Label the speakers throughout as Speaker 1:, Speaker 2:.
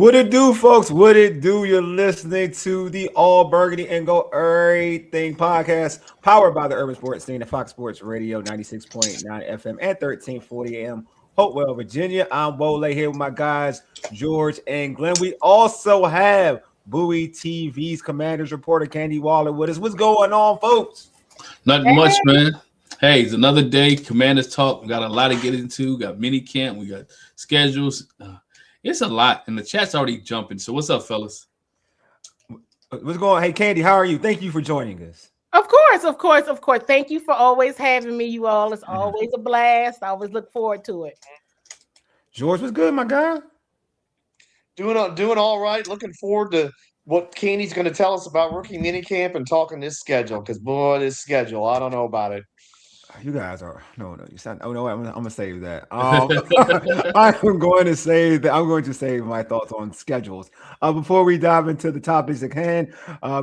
Speaker 1: What it do, folks? What it do? You're listening to the All Burgundy and Go Everything podcast, powered by the Urban Sports Scene at Fox Sports Radio 96.9 FM and 1340 AM, Hopewell, Virginia. I'm Wole here with my guys, George and Glenn. We also have Bowie TV's Commanders reporter, Candi with us. What's going on, folks?
Speaker 2: Nothing much, man. Hey, it's another day. Commanders talk. We got a lot to get into. We got minicamp. We got schedules. It's a lot, and the chat's already jumping. So what's up, fellas?
Speaker 1: What's going on? Hey, Candi, how are you? Thank you for joining us.
Speaker 3: Of course. Thank you for always having me, you all. It's always a blast. I always look forward to it.
Speaker 1: George, what's good, my guy?
Speaker 4: Doing all right. Looking forward to what Candy's going to tell us about rookie minicamp and talking this schedule. Because boy, this schedule, I don't know about it.
Speaker 1: You guys are no. You sound. Oh no, I'm gonna save that. I'm going to save that. I'm going to save my thoughts on schedules. Before we dive into the topics at hand,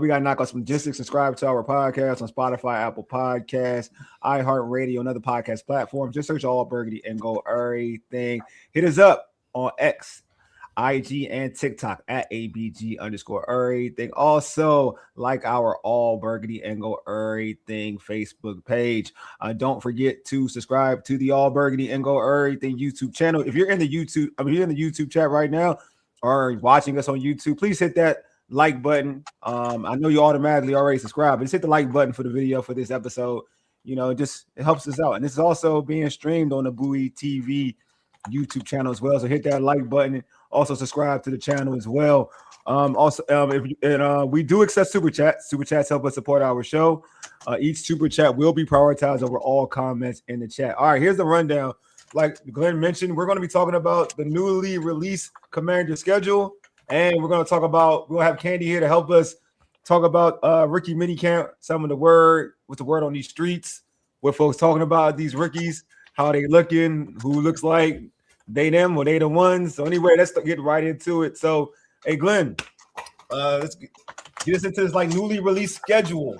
Speaker 1: we gotta knock off some logistics. Subscribe to our podcast on Spotify, Apple Podcasts, iHeartRadio, and other podcast platforms. Just search All Burgundy and Go Errrything. Hit us up on X, IG, and TikTok at ABGE_Errrything. Also, like our All Burgundy and Go Errrything Facebook page. Don't forget to subscribe to the All Burgundy and Go Errrything YouTube channel. If you're in the YouTube chat right now or watching us on YouTube, please hit that like button. I know you automatically already subscribed, but just hit the like button for the video for this episode. You know, it helps us out. And this is also being streamed on the Bowie TV YouTube channel as well. So hit that like button. Also subscribe to the channel as well. We do accept super chats. Super chats help us support our show. Each super chat will be prioritized over all comments in the chat. All right, here's the rundown. Like Glenn mentioned, we're going to be talking about the newly released Commander schedule, and we're going to have Candi here to help us talk about rookie minicamp. What's the word on these streets? What folks talking about these rookies? How they looking? Who looks like they them or they the ones? So anyway, let's get right into it. So, hey Glenn, let's get us into this like newly released schedule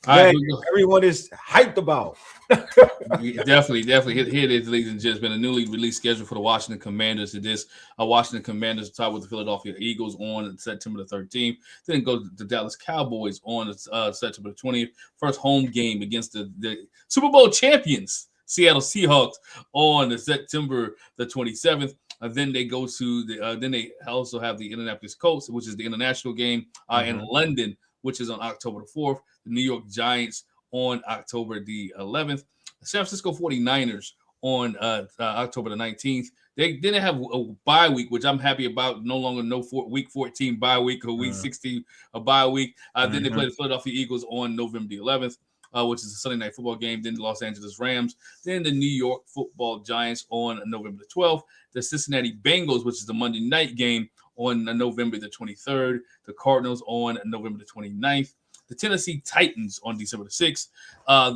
Speaker 1: that everyone is hyped about.
Speaker 2: Definitely. Here it is, ladies and gentlemen. A newly released schedule for the Washington Commanders. It is Washington Commanders top with the Philadelphia Eagles on September the 13th. Then go to the Dallas Cowboys on September the 20th. First home game against the Super Bowl champions, Seattle Seahawks, on September the 27th. Then they go to then they also have the Indianapolis Colts, which is the international game in London, which is on October the 4th. The New York Giants on October the 11th. The San Francisco 49ers on October the 19th. They didn't have a bye week, which I'm happy about. No longer week 14 bye week or week 16 a bye week. Then they play the Philadelphia Eagles on November the 11th. Which is a Sunday night football game, then the Los Angeles Rams, then the New York Football Giants on November the 12th, the Cincinnati Bengals, which is the Monday night game, on November the 23rd, the Cardinals on November the 29th, the Tennessee Titans on December the 6th,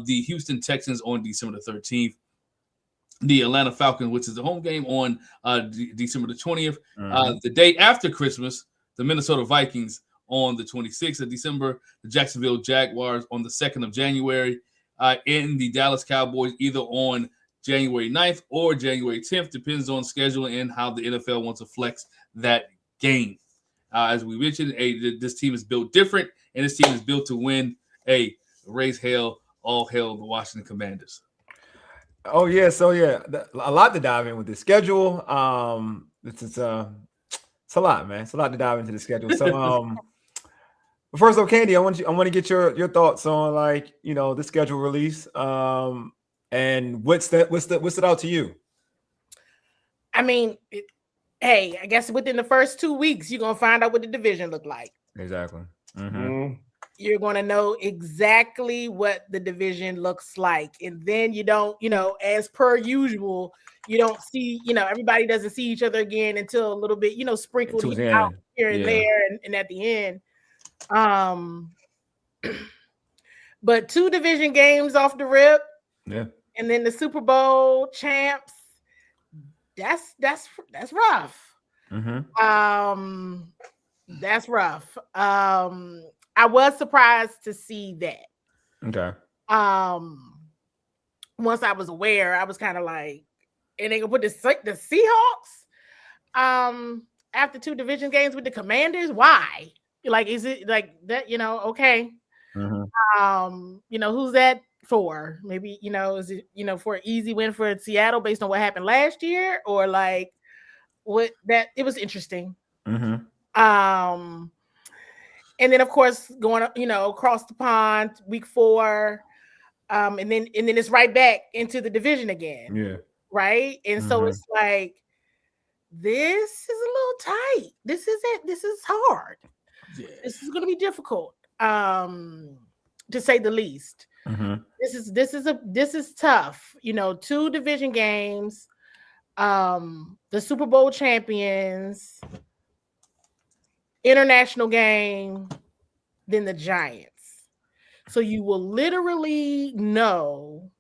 Speaker 2: the Houston Texans on December the 13th, the Atlanta Falcons, which is the home game, on December the 20th, the day after Christmas, the Minnesota Vikings on the 26th of December, the Jacksonville Jaguars on the 2nd of January, and the Dallas Cowboys either on January 9th or January 10th, depends on scheduling and how the NFL wants to flex that game. As we mentioned, this team is built different, and this team is built to win. Raise hell, all hail the Washington Commanders.
Speaker 1: Oh, yeah. So, yeah, a lot to dive in with the schedule. It's a lot, man. It's a lot to dive into the schedule. So, first off, Candi, I want to get your thoughts on the schedule release, and what stood out to you.
Speaker 3: I mean, I guess within the first 2 weeks, you're gonna find out what the division look like.
Speaker 1: Exactly.
Speaker 3: You're gonna know exactly what the division looks like, and then you don't, as per usual, you don't see, everybody doesn't see each other again until a little bit, sprinkled out here and there, and at the end. But 2 division games off the rip, and then the Super Bowl champs. That's rough. That's rough. I was surprised to see that.
Speaker 1: Okay.
Speaker 3: Once I was aware, I was kind of like, and they gonna put the Seahawks. after 2 division games with the Commanders? Why? Like, is it like that? Okay. Who's that for? Maybe, is it, for an easy win for Seattle based on what happened last year, or like what that it was interesting. And then of course going across the pond week 4, and then it's right back into the division again.
Speaker 1: Yeah.
Speaker 3: Right. And so it's like, this is a little tight. This is it. This is hard. Yeah. This is going to be difficult, to say the least. This is tough. 2 division games, the Super Bowl champions, international game, then the Giants. So you will literally know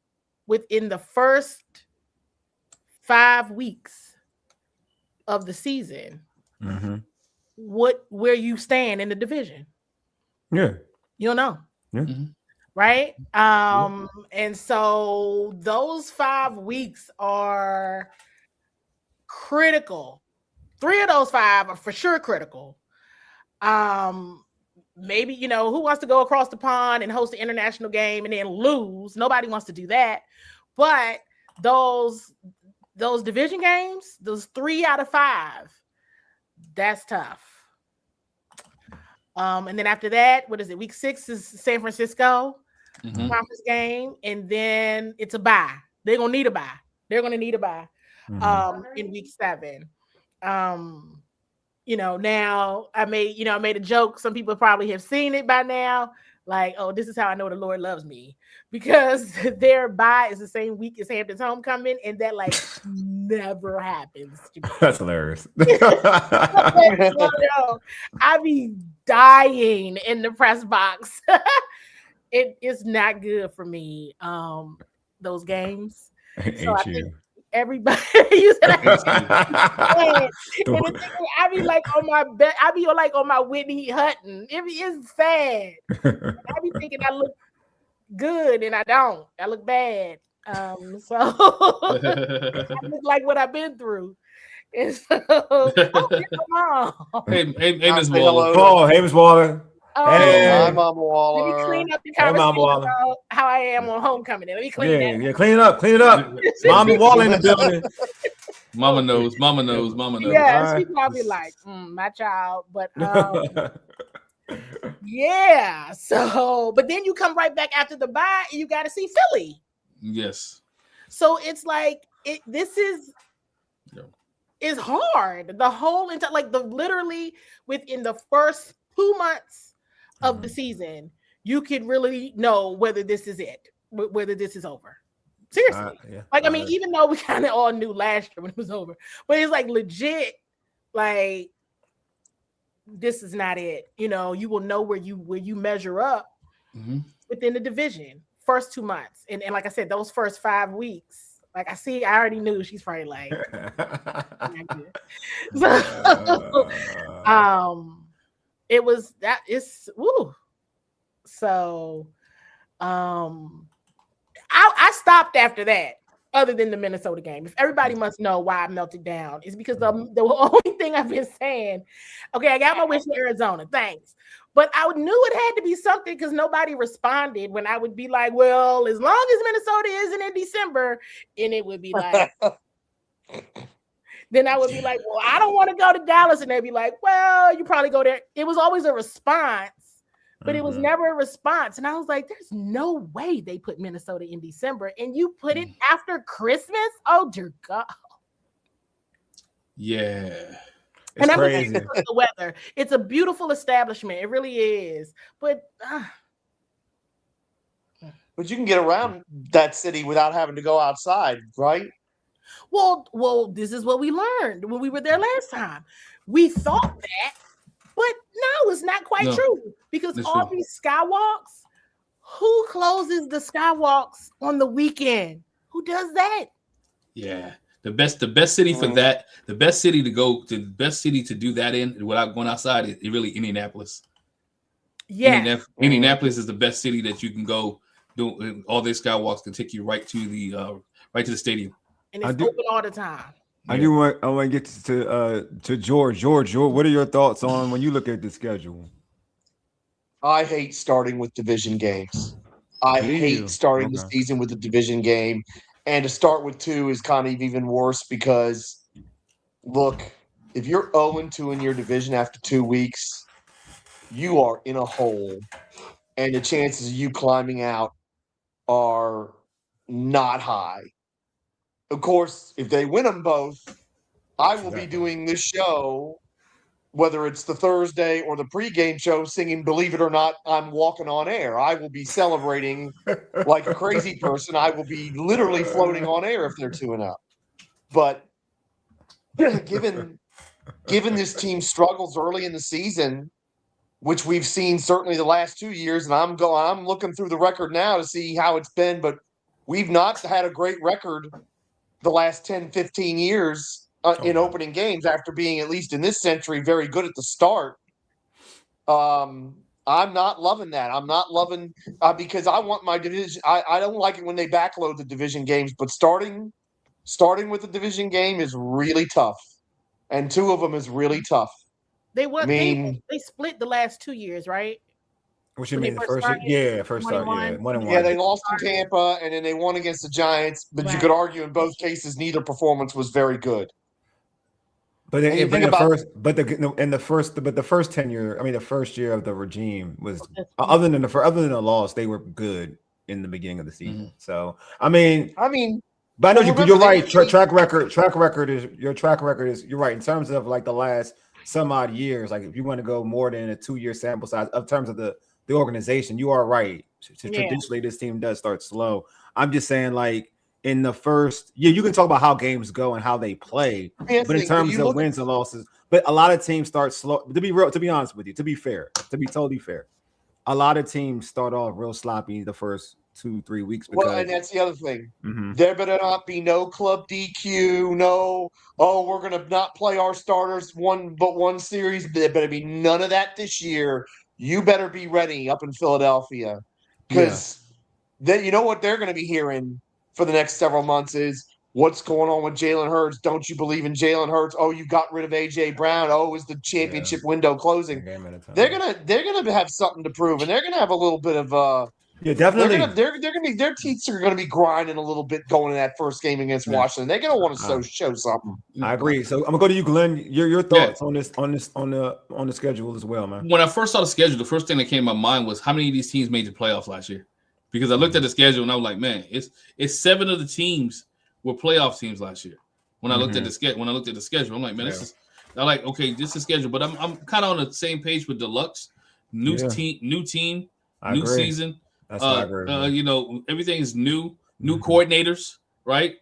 Speaker 3: within the first 5 weeks of the season where you stand in the division.
Speaker 1: Yeah.
Speaker 3: You'll know.
Speaker 1: Yeah.
Speaker 3: Right? And so those 5 weeks are critical. 3 of those 5 are for sure critical. Maybe, who wants to go across the pond and host the international game and then lose? Nobody wants to do that. But those division games, those 3 out of 5, that's tough. And then after that, what is it? Week 6 is San Francisco conference game, and then it's a bye. They're gonna need a bye. In week 7. Now I made a joke. Some people probably have seen it by now. Like, oh, this is how I know the Lord loves me, because their bye is the same week as Hampton's homecoming, and that like never happens to me.
Speaker 1: That's hilarious.
Speaker 3: I be dying in the press box. It is not good for me. Those games. So I think everybody, you said I be like on my bed. I be like on my Whitney Hutton. It's sad. I be thinking I look good and I don't. I look bad. So I look like what I've been through. And so,
Speaker 2: hey, Miss Wole.
Speaker 1: Oh, hey, Miss Waller.
Speaker 4: Hey, hi, Mama Waller.
Speaker 3: Let me clean up the conversation about how I am on homecoming. Let me clean that.
Speaker 1: Yeah, clean it up. Mama Waller in the building.
Speaker 2: Mama knows.
Speaker 3: Yeah, she probably like, my child. But yeah. So, but then you come right back after the bye and you got to see Philly.
Speaker 2: Yes.
Speaker 3: So it's like this is hard. The whole entire literally within the first 2 months of the season, you could really know whether this is it, whether this is over. Seriously. I mean, even though we kind of all knew last year when it was over, but it's like legit, like this is not it. You will know where you measure up within the division first 2 months. And like I said, those first 5 weeks, like I already knew she's probably like, not good. So, it was that is woo. So I stopped after that, other than the Minnesota game. If everybody must know why I melted down, it's because the only thing I've been saying, okay, I got my wish in Arizona, thanks. But I knew it had to be something because nobody responded when I would be like, well, as long as Minnesota isn't in December, and it would be like then I would be like, well, I don't want to go to Dallas. And they'd be like, well, you probably go there. It was always a response, but it was never a response. And I was like, there's no way they put Minnesota in December. And you put it after Christmas? Oh, dear God.
Speaker 2: Yeah.
Speaker 1: It's crazy.
Speaker 3: The weather. It's a beautiful establishment. It really is. But
Speaker 4: you can get around that city without having to go outside, right?
Speaker 3: Well, this is what we learned when we were there last time. We thought that, but no, it's not quite true, because all these skywalks, who closes the skywalks on the weekend? Who does that?
Speaker 2: Yeah, the best city for that, the best city to do that in without going outside is really Indianapolis.
Speaker 3: Yeah,
Speaker 2: Indianapolis is the best city that you can go do. All these skywalks can take you right to the stadium.
Speaker 3: And it's open all the time.
Speaker 1: I want to get to George. George, what are your thoughts on when you look at the schedule?
Speaker 4: I hate starting with division games. I
Speaker 1: Do
Speaker 4: hate
Speaker 1: you?
Speaker 4: starting the
Speaker 1: Okay.
Speaker 4: season with a division game. And to start with 2 is kind of even worse because, look, if you're 0-2 in your division after 2 weeks, you are in a hole. And the chances of you climbing out are not high. Of course, if they win them both, I will be doing this show, whether it's the Thursday or the pregame show, singing "Believe It or Not, I'm Walking on Air." I will be celebrating like a crazy person. I will be literally floating on air if they're 2-0. But given this team's struggles early in the season, which we've seen certainly the last 2 years, and I'm looking through the record now to see how it's been, but we've not had a great record the last 10, 15 years in opening games after being, at least in this century, very good at the start. I'm not loving that. I'm not loving because I want my division. I don't like it when they backload the division games, but starting with the division game is really tough, and 2 of them is really tough.
Speaker 3: They split the last 2 years, right?
Speaker 1: What you
Speaker 3: When they
Speaker 1: mean the
Speaker 3: first
Speaker 1: first
Speaker 3: started,
Speaker 1: year? Yeah, first start.
Speaker 3: 1-1.
Speaker 1: Yeah, 1-1.
Speaker 4: Yeah, they lost in Tampa, and then they won against the Giants. But you could argue in both cases, neither performance was very good.
Speaker 1: But
Speaker 4: And you
Speaker 1: in
Speaker 4: think
Speaker 1: the
Speaker 4: about-
Speaker 1: first, but the first tenure, I mean, the first year of the regime was other than the loss, they were good in the beginning of the season. So I mean, but I know you're right. Track record is you're right in terms of like the last some odd years. Like if you want to go more than a 2-year sample size of terms of the organization, you are right. Traditionally, this team does start slow. I'm just saying, like in the first year, you can talk about how games go and how they play, but in terms of wins and losses, but a lot of teams start slow. To be honest with you, to be totally fair, a lot of teams start off real sloppy the first 2-3 weeks.
Speaker 4: Well, and that's the other thing. There better not be no club DQ, we're going to not play our starters one series. There better be none of that this year. You better be ready up in Philadelphia because you know what they're going to be hearing for the next several months is what's going on with Jalen Hurts. Don't you believe in Jalen Hurts? Oh, you got rid of A.J. Brown. Oh, is the championship window closing? They're gonna have something to prove, and they're gonna have a little bit of
Speaker 1: definitely.
Speaker 4: They're gonna be their teeth are gonna be grinding a little bit going to that first game against Washington. They're gonna want to show something.
Speaker 1: I agree. So I'm gonna go to you, Glenn. Your thoughts on the schedule as well, man.
Speaker 2: When I first saw the schedule, the first thing that came to my mind was how many of these teams made the playoffs last year? Because I looked at the schedule and I was like, man, it's 7 of the teams were playoff teams last year. When I looked at the schedule, I'm like, man, this is schedule. But I'm kind of on the same page with Deluxe, new team, new season.
Speaker 1: That's what I agree.
Speaker 2: Everything is new coordinators, right?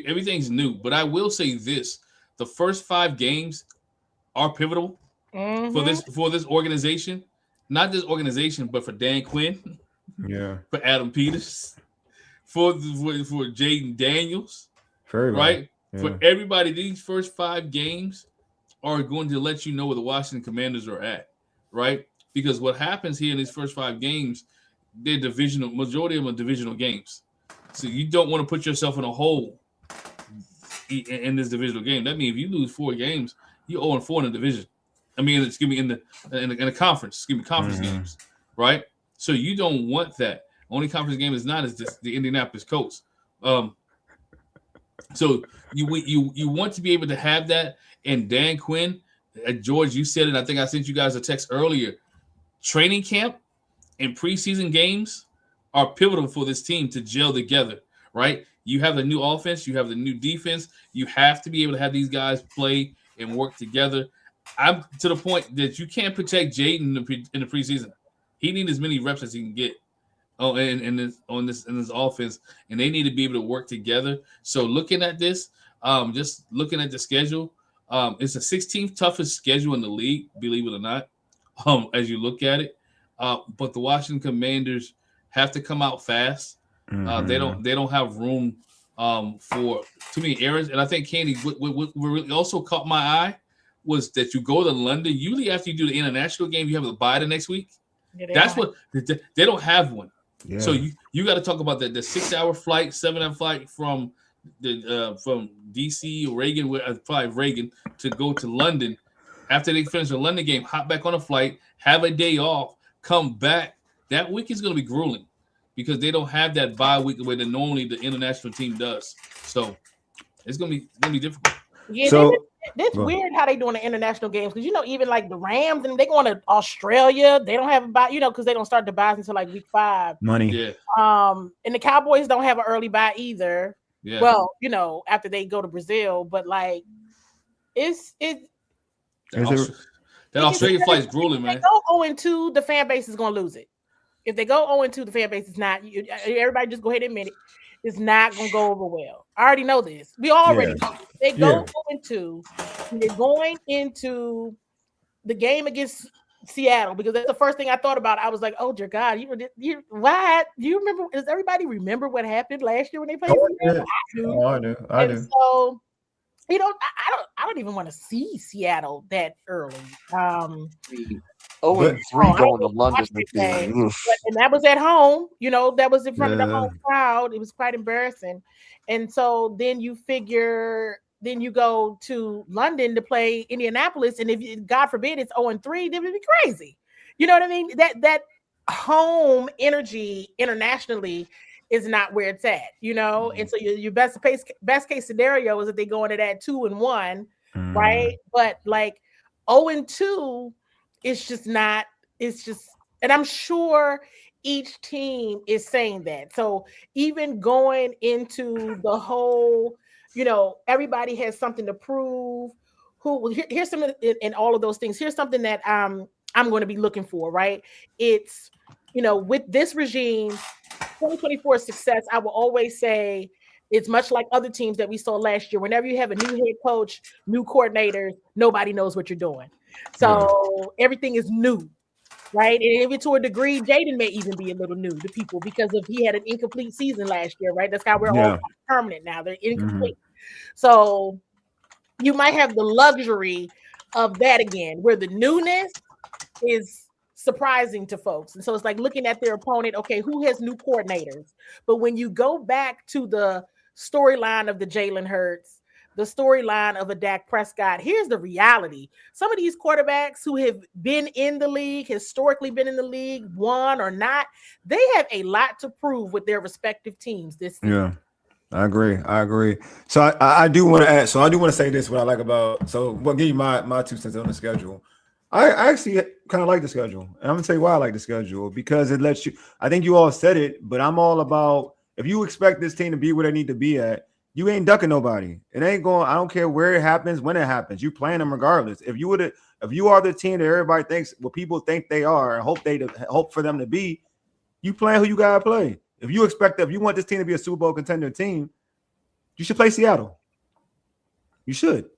Speaker 2: Everything's new. But I will say this: the first 5 games are pivotal for this organization. Not this organization, but for Dan Quinn. For Adam Peters, for Jaden Daniels, right? For everybody, these first 5 games are going to let you know where the Washington Commanders are at, right? Because what happens here in these first 5 games, they're divisional. Majority of them are divisional games, so you don't want to put yourself in a hole in this divisional game. That means if you lose 4 games, you're 0-4 in the division. I mean, in the conference. Conference games, right? So you don't want that. Only conference game is not is the Indianapolis Colts. So you want to be able to have that. And Dan Quinn, George, you said it. I think I sent you guys a text earlier. Training camp and preseason games are pivotal for this team to gel together, right? You have the new offense, you have the new defense. You have to be able to have these guys play and work together. I'm to the point that you can't protect Jaden in the preseason. He needs as many reps as he can get in this offense, and they need to be able to work together. So looking at this, just looking at the schedule, it's the 16th toughest schedule in the league, believe it or not, as you look at it. But the Washington Commanders have to come out fast. They don't have room for too many errors. And I think Candi, what really also caught my eye was that you go to London. Usually after you do the international game, you have a bye the next week. That's what they don't have one. So you got to talk about the 6-hour flight, 7-hour flight from from DC or Reagan, probably Reagan, to go to London. After they finish the London game, hop back on a flight, have a day off, come back. That week is going to be grueling because they don't have that bye week the way that normally the international team does. So it's going to be difficult.
Speaker 3: Yeah,
Speaker 1: So
Speaker 3: it's weird how they doing the international games because even like the Rams and they going to Australia, they don't have a bye, because they don't start the buys until like week 5.
Speaker 1: Money.
Speaker 2: Yeah.
Speaker 3: And the Cowboys don't have an early bye either.
Speaker 2: Yeah.
Speaker 3: Well, after they go to Brazil, but like
Speaker 2: that Australia flight is grueling, man.
Speaker 3: If they go 0-2, the fan base is going to lose it. If they go 0-2, the fan base is not. Everybody just go ahead and admit it. It's not going to go over well. I already know this. We already know this. They go 0-2. They're going into the game against Seattle because that's the first thing I thought about. I was like, "Oh dear God, you what? Do you remember? Does everybody remember what happened last year when they played?"
Speaker 1: I do.
Speaker 3: So, I don't even want to see Seattle that early.
Speaker 4: 0-3 going to London.
Speaker 3: And that was at home. That was in front of the home crowd. It was quite embarrassing. And so then you go to London to play Indianapolis, and if God forbid it's 0-3, then it would be crazy. You know what I mean? That home energy internationally is not where it's at, And so your best case scenario is that they go into that 2-1, right? But like 0-2, it's just not. It's just, and I'm sure each team is saying that. So even going into the whole, everybody has something to prove. Here's some in all of those things. Here's something that I'm going to be looking for, right? It's, with this regime, 2024 success, I will always say it's much like other teams that we saw last year. Whenever you have a new head coach, new coordinators, nobody knows what you're doing. So everything is new, right? And even to a degree, Jaden may even be a little new to people because he had an incomplete season last year, right? That's how we're all permanent now. They're incomplete. So you might have the luxury of that again, where the newness is surprising to folks. And so it's like looking at their opponent, okay, who has new coordinators? But when you go back to the storyline of the Jalen Hurts, the storyline of a Dak Prescott, here's the reality. Some of these quarterbacks who have been in the league, historically been in the league, won or not, they have a lot to prove with their respective teams this season.
Speaker 1: Yeah, I agree. So I do want to add, I do want to say this, what I like about, so we'll give you my 2 cents on the schedule. I actually kind of like the schedule. And I'm going to tell you why I like the schedule, because it lets you, I think you all said it, but I'm all about, if you expect this team to be where they need to be at, you ain't ducking nobody. It ain't going, I don't care where it happens, when it happens. You playing them regardless. If you are the team that everybody thinks, what people think they are and hope for them to be, you playing who you got to play. If you want this team to be a Super Bowl contender team, you should play Seattle. You should.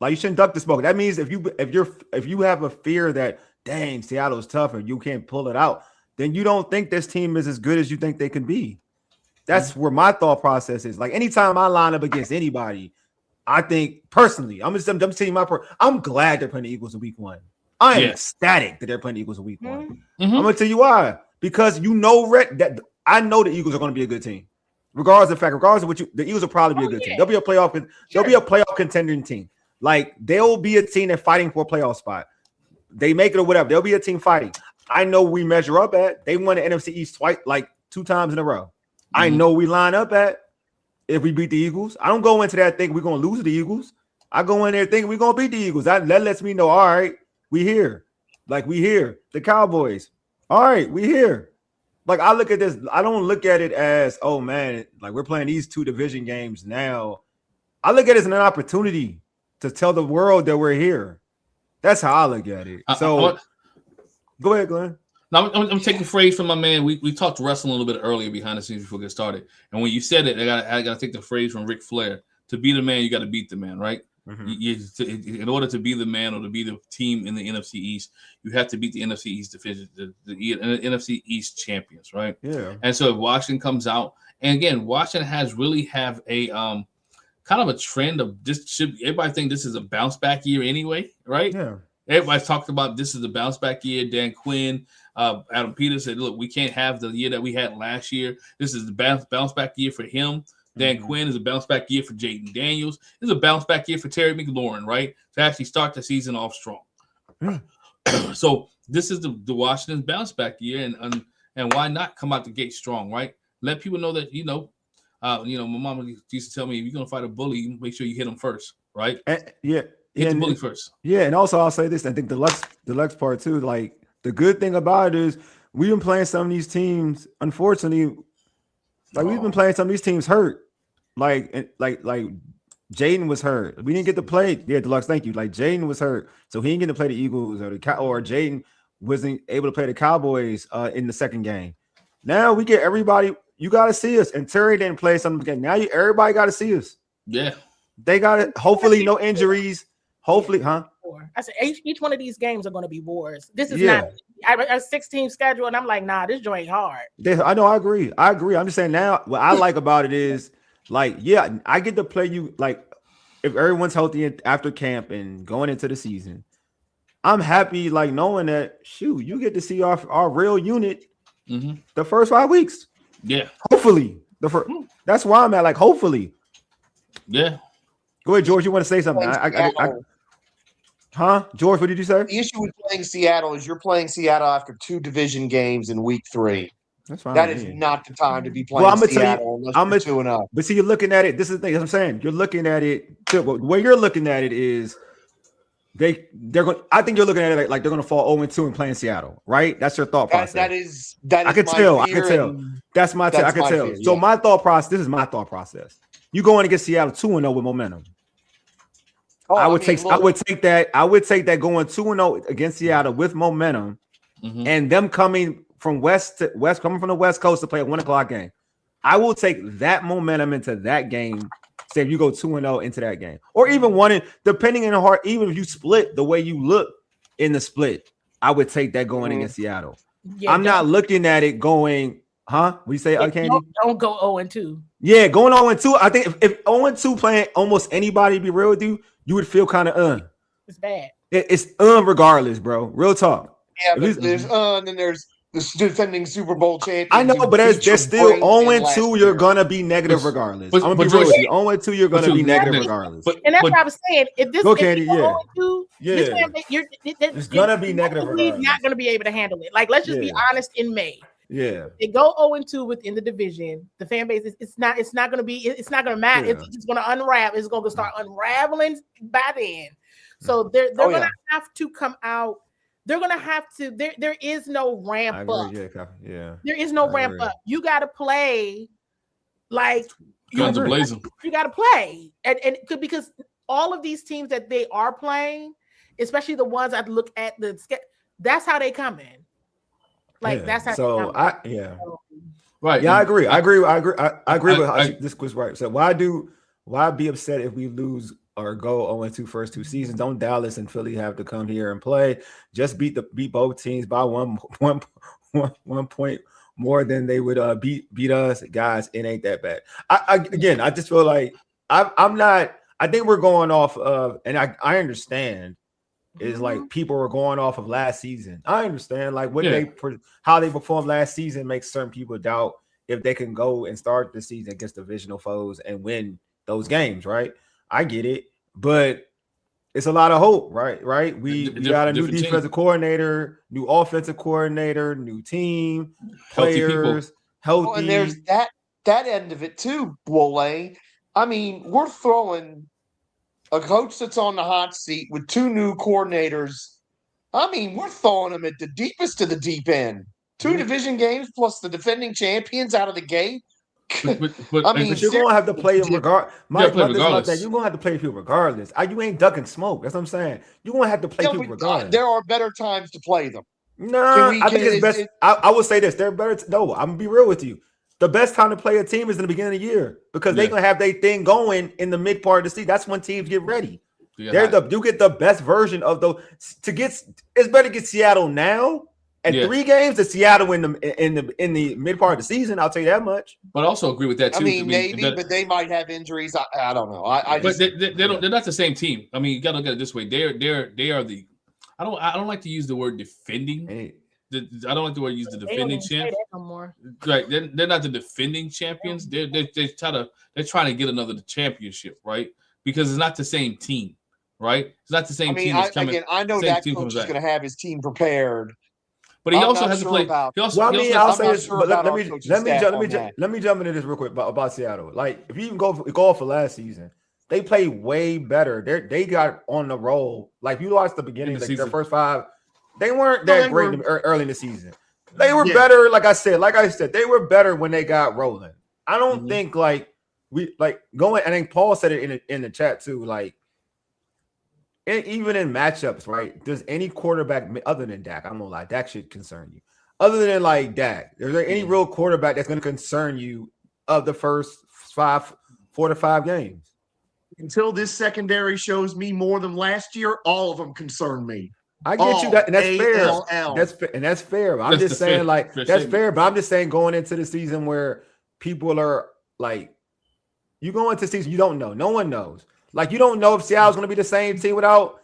Speaker 1: Like, you shouldn't duck the smoke. That means if you have a fear that, dang, Seattle's tough and you can't pull it out, then you don't think this team is as good as you think they can be. That's where my thought process is. Like, anytime I line up against anybody, I think personally, I'm telling you I'm glad they're playing the Eagles in week 1. I am ecstatic that they're playing the Eagles in week 1. I'm gonna tell you why. Because that I know the Eagles are going to be a good team, regardless of what the Eagles will probably be a good team. They'll be a playoff contending team. Like, they'll be a team that's fighting for a playoff spot. They make it or whatever. They'll be a team fighting. I know we measure up at. They won the NFC East twice, like 2 times in a row. I know we line up at if we beat the Eagles. I don't go into that thinking we're going to lose to the Eagles. I go in there thinking we're going to beat the Eagles. That lets me know, all right, we here. Like, we here. The Cowboys. All right, we here. Like, I look at this. I don't look at it as, oh, man, like, we're playing these 2 division games now. I look at it as an opportunity to tell the world that we're here. That's how I look at it. So go ahead, Glenn.
Speaker 2: Now, I'm taking a phrase from my man. We talked wrestling a little bit earlier behind the scenes before we get started. And when you said it, I got to take the phrase from Ric Flair. To be the man, you got to beat the man, right? In order to be the man or to be the team in the NFC East, you have to beat the NFC East division, the NFC East champions, right?
Speaker 1: Yeah.
Speaker 2: And so if Washington comes out, and again, Washington really have a kind of a trend of this. Everybody think this is a bounce back year anyway, right?
Speaker 1: Yeah.
Speaker 2: Everybody's talked about this is a bounce back year. Dan Quinn, Adam Peters said, look, we can't have the year that we had last year. This is the bounce back year for him. Dan Quinn is a bounce back year for Jaden Daniels. This is a bounce back year for Terry McLaurin, right? To actually start the season off strong. So this is the Washington's bounce back year, and why not come out the gate strong, right? Let people know that my mama used to tell me, if you're gonna fight a bully, make sure you hit him first, right? Hit the bully first.
Speaker 1: Yeah, and also I'll say this. I think the Lux part too. Like the good thing about it is we've been playing some of these teams. Unfortunately, we've been playing some of these teams hurt. Like Jaden was hurt. We didn't get to play. Yeah, Deluxe, thank you. Like Jaden was hurt, so he didn't get to play the Eagles or Jaden wasn't able to play the Cowboys in the second game. Now we get everybody. You got to see us. And Terry didn't play some game. Now everybody got to see us.
Speaker 2: Yeah,
Speaker 1: they got it. Hopefully, no injuries. Hopefully, huh?
Speaker 3: I said each one of these games are going to be wars. This is not a 6-team schedule, and I'm like, nah, this joint hard.
Speaker 1: I know. I agree. I'm just saying now. What I like about it is, like, yeah, I get to play you. Like, if everyone's healthy after camp and going into the season, I'm happy. Like knowing that, shoot, you get to see our real unit the first 5 weeks.
Speaker 2: Yeah.
Speaker 1: Hopefully, that's why I'm at. Like, hopefully.
Speaker 2: Yeah.
Speaker 1: Go ahead, George. You want to say something? George, what did you say?
Speaker 4: The issue with playing Seattle is you're playing Seattle after 2 division games in week 3.
Speaker 1: That's fine.
Speaker 4: That is not the time to be playing Seattle unless you're 2-0.
Speaker 1: But see, you're looking at it. This is the thing I'm saying. You're looking at it. The way you're looking at it is they're going. I think you're looking at it like they're going to fall 0-2 and play in Seattle, right? That's your thought process.
Speaker 4: That is.
Speaker 1: I can tell. I can tell. That's my. I can tell. Fear, so my thought process. This is my thought process. You going against Seattle 2-0 with momentum. Oh, I would take that. I would take that going 2-0 against Seattle with momentum, and them coming from coming from the West Coast to play a 1:00 game. I will take that momentum into that game. Say if you go 2-0 into that game, or even depending on the heart, even if you split the way you look in the split, I would take that going against Seattle. Yeah, I'm not looking at it going, huh? We say, Candi?
Speaker 3: Don't go 0-2.
Speaker 1: Yeah, going 0-2. I think if 0-2 playing almost anybody, to be real with you, you would feel kind of
Speaker 3: It's bad.
Speaker 1: It's regardless, bro. Real talk.
Speaker 4: Yeah, but there's and then there's the defending Super Bowl champions.
Speaker 1: I know, but they're still 0-2. You're gonna be negative regardless. I'm gonna be real with you. 0-2, you're gonna be negative regardless.
Speaker 3: And that's what I was saying. If this
Speaker 1: go, Candi,
Speaker 3: it's
Speaker 1: gonna be negative regardless.
Speaker 3: Not gonna be able to handle it. Like, let's just be honest. In May,
Speaker 1: yeah,
Speaker 3: they go 0-2 within the division. The fan base it's not gonna matter. It's just gonna unravel. It's gonna start unraveling by then. So they're gonna have to come out. They're gonna have to. There is no ramp up.
Speaker 1: Yeah.
Speaker 3: There is no ramp up. You got to play like
Speaker 2: guns are blazing.
Speaker 3: You got to play, and because all of these teams that they are playing, especially the ones I look at that's how they come in. Like that's how.
Speaker 1: So
Speaker 2: right.
Speaker 1: Yeah, I agree. I agree with this quiz. Right. So why be upset if we lose or go 0-2 first 2 seasons? Don't Dallas and Philly have to come here and play? Just beat both teams by one point more than they would beat us, guys. It ain't that bad. I just feel like I'm not. I think we're going off of, and I understand. Is like people were going off of last season. I understand like how they performed last season makes certain people doubt if they can go and start the season against divisional foes and win those games, right? I get it, but it's a lot of hope, right? We got a new defensive coordinator, new offensive coordinator, new team, players, healthy.
Speaker 4: Oh, and there's that end of it too, Wole. I mean, we're throwing a coach that's on the hot seat with 2 new coordinators. I mean, we're throwing them at the deepest of the deep end. 2 division games plus the defending champions out of the gate.
Speaker 1: But you're gonna have to play them regardless. You're gonna have to play people regardless. You ain't ducking smoke. That's what I'm saying. You're gonna have to play people regardless.
Speaker 4: There are better times to play them.
Speaker 1: No, I think it's best. I would say this: they're better. No, I'm gonna be real with you. The best time to play a team is in the beginning of the year because they're gonna have their thing going in the mid part of the season. That's when teams get ready. You get the best version of those. It's better to get Seattle now. And 3 games to Seattle in the mid part of the season, I'll tell you that much.
Speaker 2: But I also agree with that too.
Speaker 4: I mean, but they might have injuries. I don't know.
Speaker 2: They're not the same team. I mean, you gotta look at it this way. They are the. I don't like to use the word defending I don't like the word use the defending champ.
Speaker 3: No more.
Speaker 2: Right, they're not the defending champions. They're trying to get another championship, right? Because it's not the same team, right? It's not the same team that's coming.
Speaker 4: Again, I know that coach is going to have his team prepared,
Speaker 2: but he also has to play.
Speaker 1: Let me jump into this real quick about Seattle. Like, if you even go off for last season, they played way better. They got on the roll. Like, you watched the beginning, like their first 5. They weren't that great early in the season. They were better, like I said, they were better when they got rolling. I don't think going. I think Paul said it in the chat too. Like, even in matchups, right? Does any quarterback other than Dak? I'm gonna lie, Dak should concern you. Other than like Dak, is there any real quarterback that's going to concern you of the first 4 to 5 games?
Speaker 4: Until this secondary shows me more than last year, all of them concern me.
Speaker 1: I get you that, and that's fair. That's fair. I'm just saying, like, that's fair. But I'm just saying, going into the season where people are like, you go into the season, you don't know. No one knows. Like, you don't know if Seattle's going to be the same team without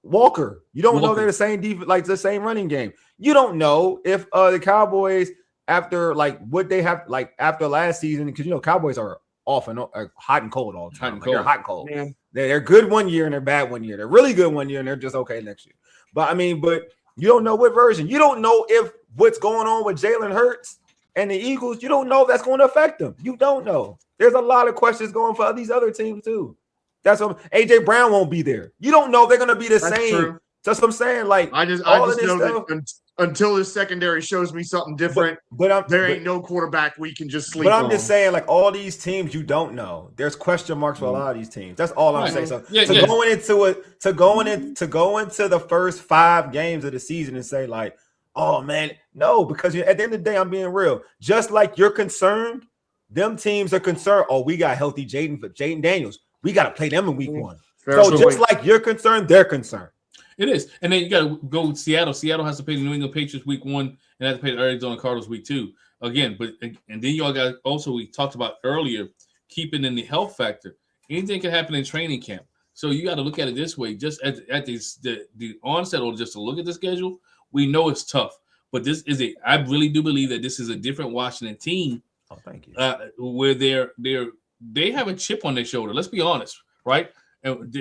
Speaker 1: Walker. You don't know they're the same defense, like the same running game. You don't know if the Cowboys, after like what they have, like after last season, because Cowboys are often hot and cold all the time. They're hot and cold. Yeah. They're good one year and they're bad one year. They're really good one year and they're just okay next year. But you don't know what version. You don't know if what's going on with Jalen Hurts and the Eagles. You don't know if that's going to affect them. You don't know. There's a lot of questions going for these other teams too. That's what AJ Brown won't be there. You don't know if they're going to be the same. True. That's what I'm saying. Like, I just know
Speaker 4: that until this secondary shows me something different, there ain't no quarterback we can just sleep on.
Speaker 1: But I'm just saying, like, all these teams, you don't know. There's question marks for a lot of these teams. That's all I'm saying. So going into the first 5 games of the season and say like, oh man, no, because at the end of the day, I'm being real. Just like you're concerned, them teams are concerned. Oh, we got healthy Jaden Daniels. We got to play them in week 1. So just like you're concerned, they're concerned.
Speaker 2: It is. And then you got to go with Seattle. Seattle has to play the New England Patriots week 1 and has to play the Arizona Cardinals week 2. Again, and then y'all got also, we talked about earlier, keeping in the health factor. Anything can happen in training camp. So you got to look at it this way. Just at the onset, or just to look at the schedule, we know it's tough. But I really do believe that this is a different Washington team.
Speaker 1: Oh, thank you.
Speaker 2: Where they have a chip on their shoulder. Let's be honest, right? And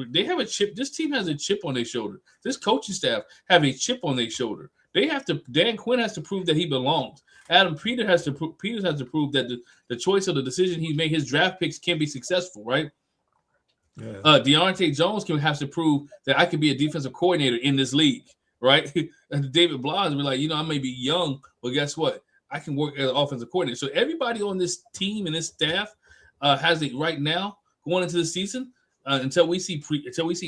Speaker 2: they have a chip. This team has a chip on their shoulder. This coaching staff have a chip on their shoulder. They have to. Dan Quinn has to prove that he belongs. Adam Peters has to prove that the choice of the decision he made, his draft picks, can be successful, right? Yeah. Deontay Jones has to prove that I can be a defensive coordinator in this league, right? And David Blough will be like, I may be young, but guess what? I can work as an offensive coordinator. So everybody on this team and this staff has it right now going into the season. Until we see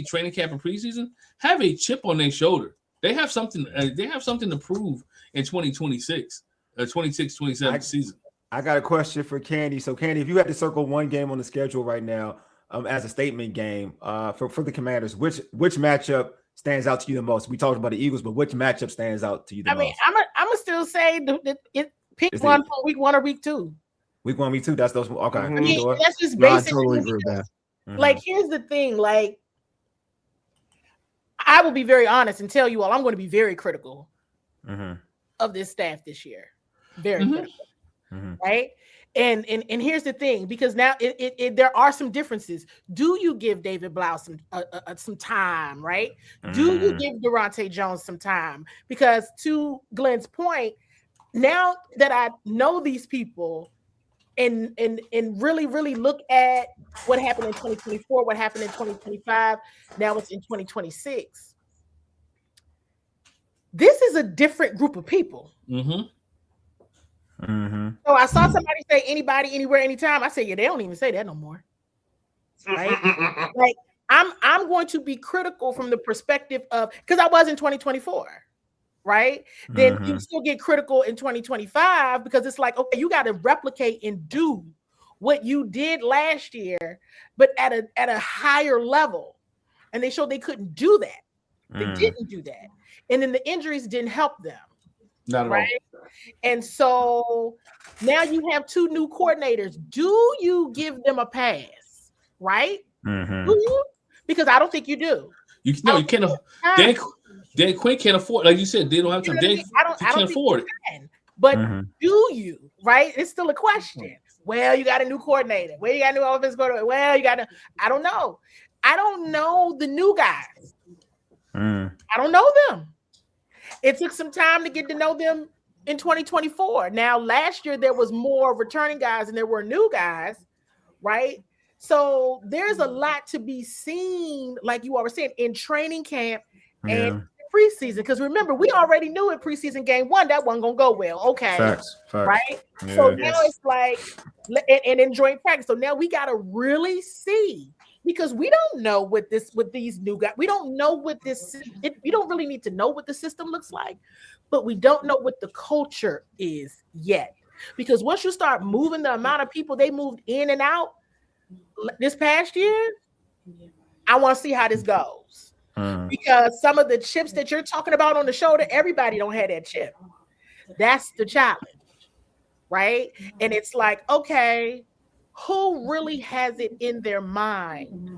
Speaker 2: training camp and preseason, have a chip on their shoulder. They have something. They have something to prove in 2026, 26-27 season.
Speaker 1: I got a question for Candi. So, Candi, if you had to circle one game on the schedule right now as a statement game for the Commanders, which matchup stands out to you the most? We talked about the Eagles, but which matchup stands out to you the most?
Speaker 3: I'm gonna still say pick one for week 1 or week 2.
Speaker 1: Week 1, week 2. That's those. Okay.
Speaker 3: I mean, that's just basic.
Speaker 4: I totally agree with that.
Speaker 1: Mm-hmm.
Speaker 3: Like, here's the thing. Like, I will be very honest and tell you all, I'm going to be very critical of this staff this year. Very critical, right? And here's the thing, because now there are some differences. Do you give David Blough some time, right? Do you give Deontay Jones some time? Because to Glen's point, now that I know these people and really, really look at what happened in 2024, what happened in 2025, now it's in 2026. This is a different group of people. So I saw somebody say anybody, anywhere, anytime. I said, yeah, they don't even say that no more. Right? Like, I'm going to be critical from the perspective of, because I was in 2024. Right? Then you still get critical in 2025 because it's like, okay, you got to replicate and do what you did last year, but at a higher level. And they showed they couldn't do that. They didn't do that. And then the injuries didn't help them.
Speaker 2: Not at
Speaker 3: all. And so now you have 2 new coordinators. Do you give them a pass? Right? Do you? Because I don't think you do.
Speaker 2: You can't. Dan Quinn can't afford, like you said, they don't have time. Dan can't afford it.
Speaker 3: But do you, right? It's still a question. Well, you got a new coordinator. Well, you got a new offense coordinator. Well, you got a, I don't know. I don't know the new guys. I don't know them. It took some time to get to know them in 2024. Now, last year, there was more returning guys than there were new guys, right? So there's a lot to be seen, like you always said, in training camp and preseason. Because remember, we already knew in preseason game 1 that wasn't going to go well. Okay.
Speaker 1: Facts.
Speaker 3: Right? Yeah. So now it's like, and in joint practice. So now we got to really see. Because we don't know what these new guys, we don't know what we don't really need to know what the system looks like, but we don't know what the culture is yet. Because once you start moving the amount of people they moved in and out this past year, I want to see how this goes. Because some of the chips that you're talking about on the shoulder, everybody don't have that chip. That's the challenge, right? And it's like, okay, who really has it in their mind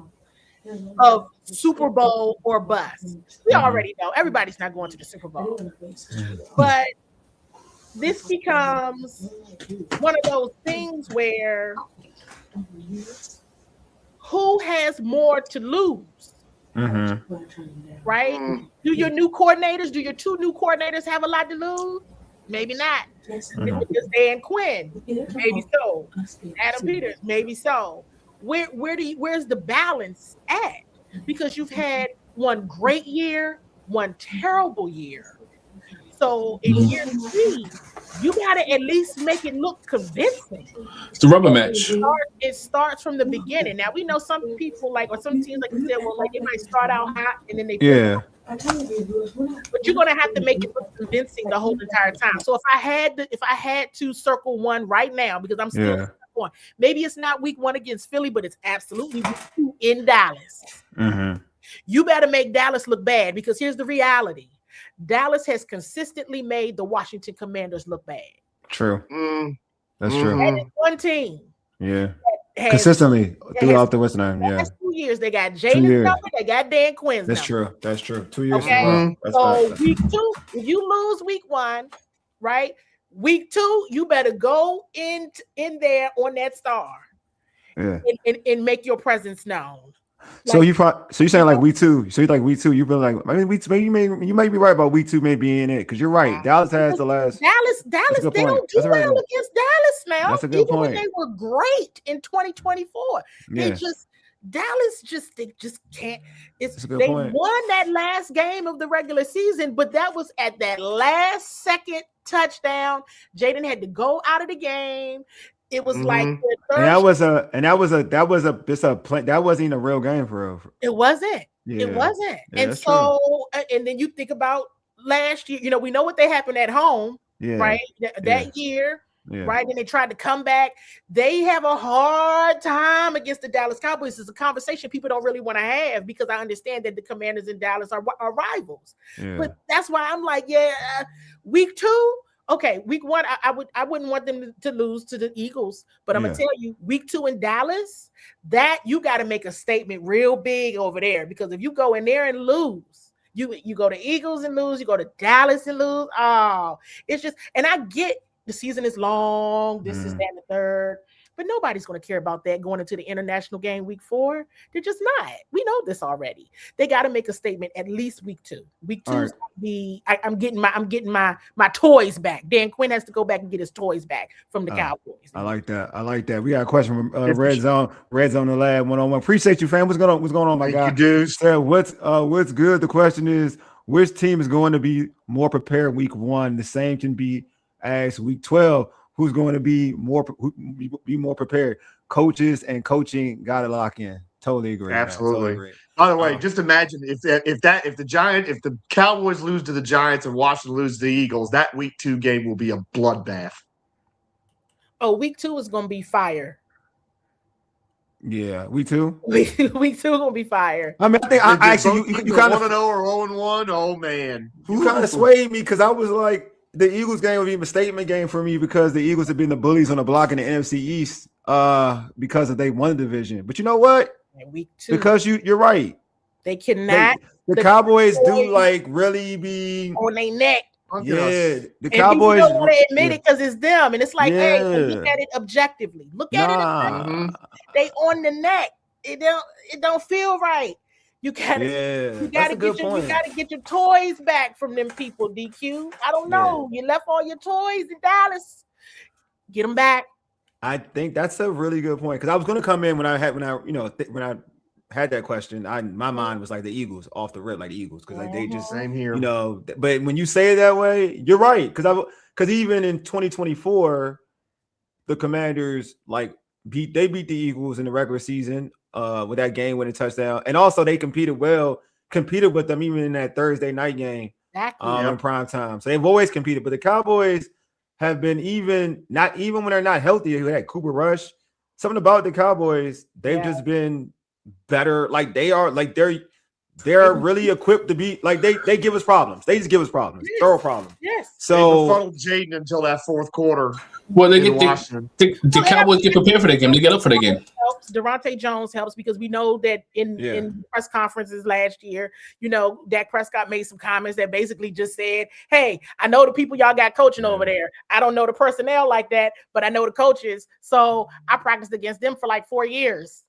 Speaker 3: of Super Bowl or bust? We already know everybody's not going to the Super Bowl. But this becomes one of those things where who has more to lose? Right? Do your new coordinators, do your 2 new coordinators have a lot to lose? Maybe not. Just Dan Quinn, maybe so. Adam Peters, maybe so. Where's the balance at? Because you've had one great year, one terrible year. So in year 3, you gotta at least make it look convincing.
Speaker 2: It's the rubber match.
Speaker 3: It starts from the beginning. Now we know some people or some teams, like you said, well, like they might start out hot and then they but you're gonna have to make it look convincing the whole entire time. So if I had to circle one right now, because I'm still on, maybe it's not week 1 against Philly, but it's absolutely week 2 in Dallas. You better make Dallas look bad, because here's the reality: Dallas has consistently made the Washington Commanders look bad.
Speaker 1: True. That's true.
Speaker 3: And it's one team.
Speaker 1: Yeah. Consistently throughout the Western. Yeah.
Speaker 3: 2 years. They got Jaden's number. They got Dan Quinn's
Speaker 1: That's
Speaker 3: number.
Speaker 1: true. That's true. 2 years.
Speaker 3: Okay. So week 2, if you lose week 1, right? Week 2, you better go in there on that star.
Speaker 1: Yeah.
Speaker 3: And make your presence known.
Speaker 1: So you're saying like week 2. So you like week 2. You feel like, I mean, week 2, you may be right about week 2 may be in it, because you're right. Dallas has the last.
Speaker 3: Dallas, they don't do well against Dallas now.
Speaker 1: That's a good point.
Speaker 3: When they were great in 2024, Dallas they just can't. They won that last game of the regular season, but that was at that last second touchdown. Jaden had to go out of the game. It was like that wasn't even a real game for real. It wasn't. Yeah. It wasn't. Yeah, and so true. And then you think about last year, we know what they happened at home, right? That year, right? And they tried to come back. They have a hard time against the Dallas Cowboys. It's a conversation people don't really want to have, because I understand that the Commanders in Dallas are rivals. But that's why I'm like, week 2. Okay, week 1, I wouldn't want them to lose to the Eagles, but I'm gonna tell you, week 2 in Dallas, that you got to make a statement real big over there, because if you go in there and lose, you go to Eagles and lose, you go to Dallas and lose. Oh, it's just, and I get the season is long, this is that and the third, but nobody's going to care about that going into the international game week 4. They're just not. We know this already. They got to make a statement at least week 2. Week 2 is I'm getting my toys back. Dan Quinn has to go back and get his toys back from the Cowboys.
Speaker 1: I like that. We got a question from Red Zone the Lab 101. Appreciate you, fam. What's going on, my guy?
Speaker 4: Dude.
Speaker 1: What's good? The question is, which team is going to be more prepared week 1? The same can be asked week 12. Who's going to be more prepared? Coaches and coaching got to lock in. Totally agree.
Speaker 4: Absolutely.
Speaker 1: Totally agree.
Speaker 4: By the way, just imagine if the Cowboys lose to the Giants and Washington lose to the Eagles, that week 2 game will be a bloodbath.
Speaker 3: Oh, week 2 is going to be fire.
Speaker 1: Yeah, week 2.
Speaker 3: Week 2 going to be fire.
Speaker 1: I mean, I think I actually you kind of
Speaker 4: 1-0 or 0-1. Oh man,
Speaker 1: you kind of swayed me, because I was like, the Eagles game would be a statement game for me, because the Eagles have been the bullies on the block in the NFC East because they won the division. But you know what?
Speaker 3: Week 2,
Speaker 1: because you're right.
Speaker 3: They cannot
Speaker 1: The Cowboys do like really be
Speaker 3: on their neck.
Speaker 1: Yeah, the
Speaker 3: And
Speaker 1: Cowboys
Speaker 3: people don't want to admit it because it's them, and it's like, hey, look
Speaker 1: Yeah.
Speaker 3: at it objectively. Look at it objectively. They on the neck. It don't feel right. You gotta get your toys back from them people, DQ. I don't know. You left all your toys in Dallas. Get them back.
Speaker 1: I think that's a really good point because I was going to come in when I had that question. My mind was like the Eagles off the rip, like the Eagles, because like they just
Speaker 4: same here.
Speaker 1: But when you say it that way, you're right. Because even in 2024, the Commanders beat the Eagles in the regular season with that game-winning touchdown, and also they competed with them even in that Thursday night game in prime time. So they've always competed, but the Cowboys have been not even when they're not healthy. They had Cooper Rush. Something about the Cowboys, they've just been better. Like they're really equipped to be like they give us problems. They just give us problems, thorough problems.
Speaker 3: Yes.
Speaker 1: So
Speaker 4: they befuddled Jaden until that fourth quarter.
Speaker 2: Well, the Cowboys get prepared for that game. They get up for that game.
Speaker 3: Devontae Jones helps because we know that in press conferences last year, Dak Prescott made some comments that basically just said, hey, I know the people y'all got coaching over there. I don't know the personnel like that, but I know the coaches. So I practiced against them for like 4 years.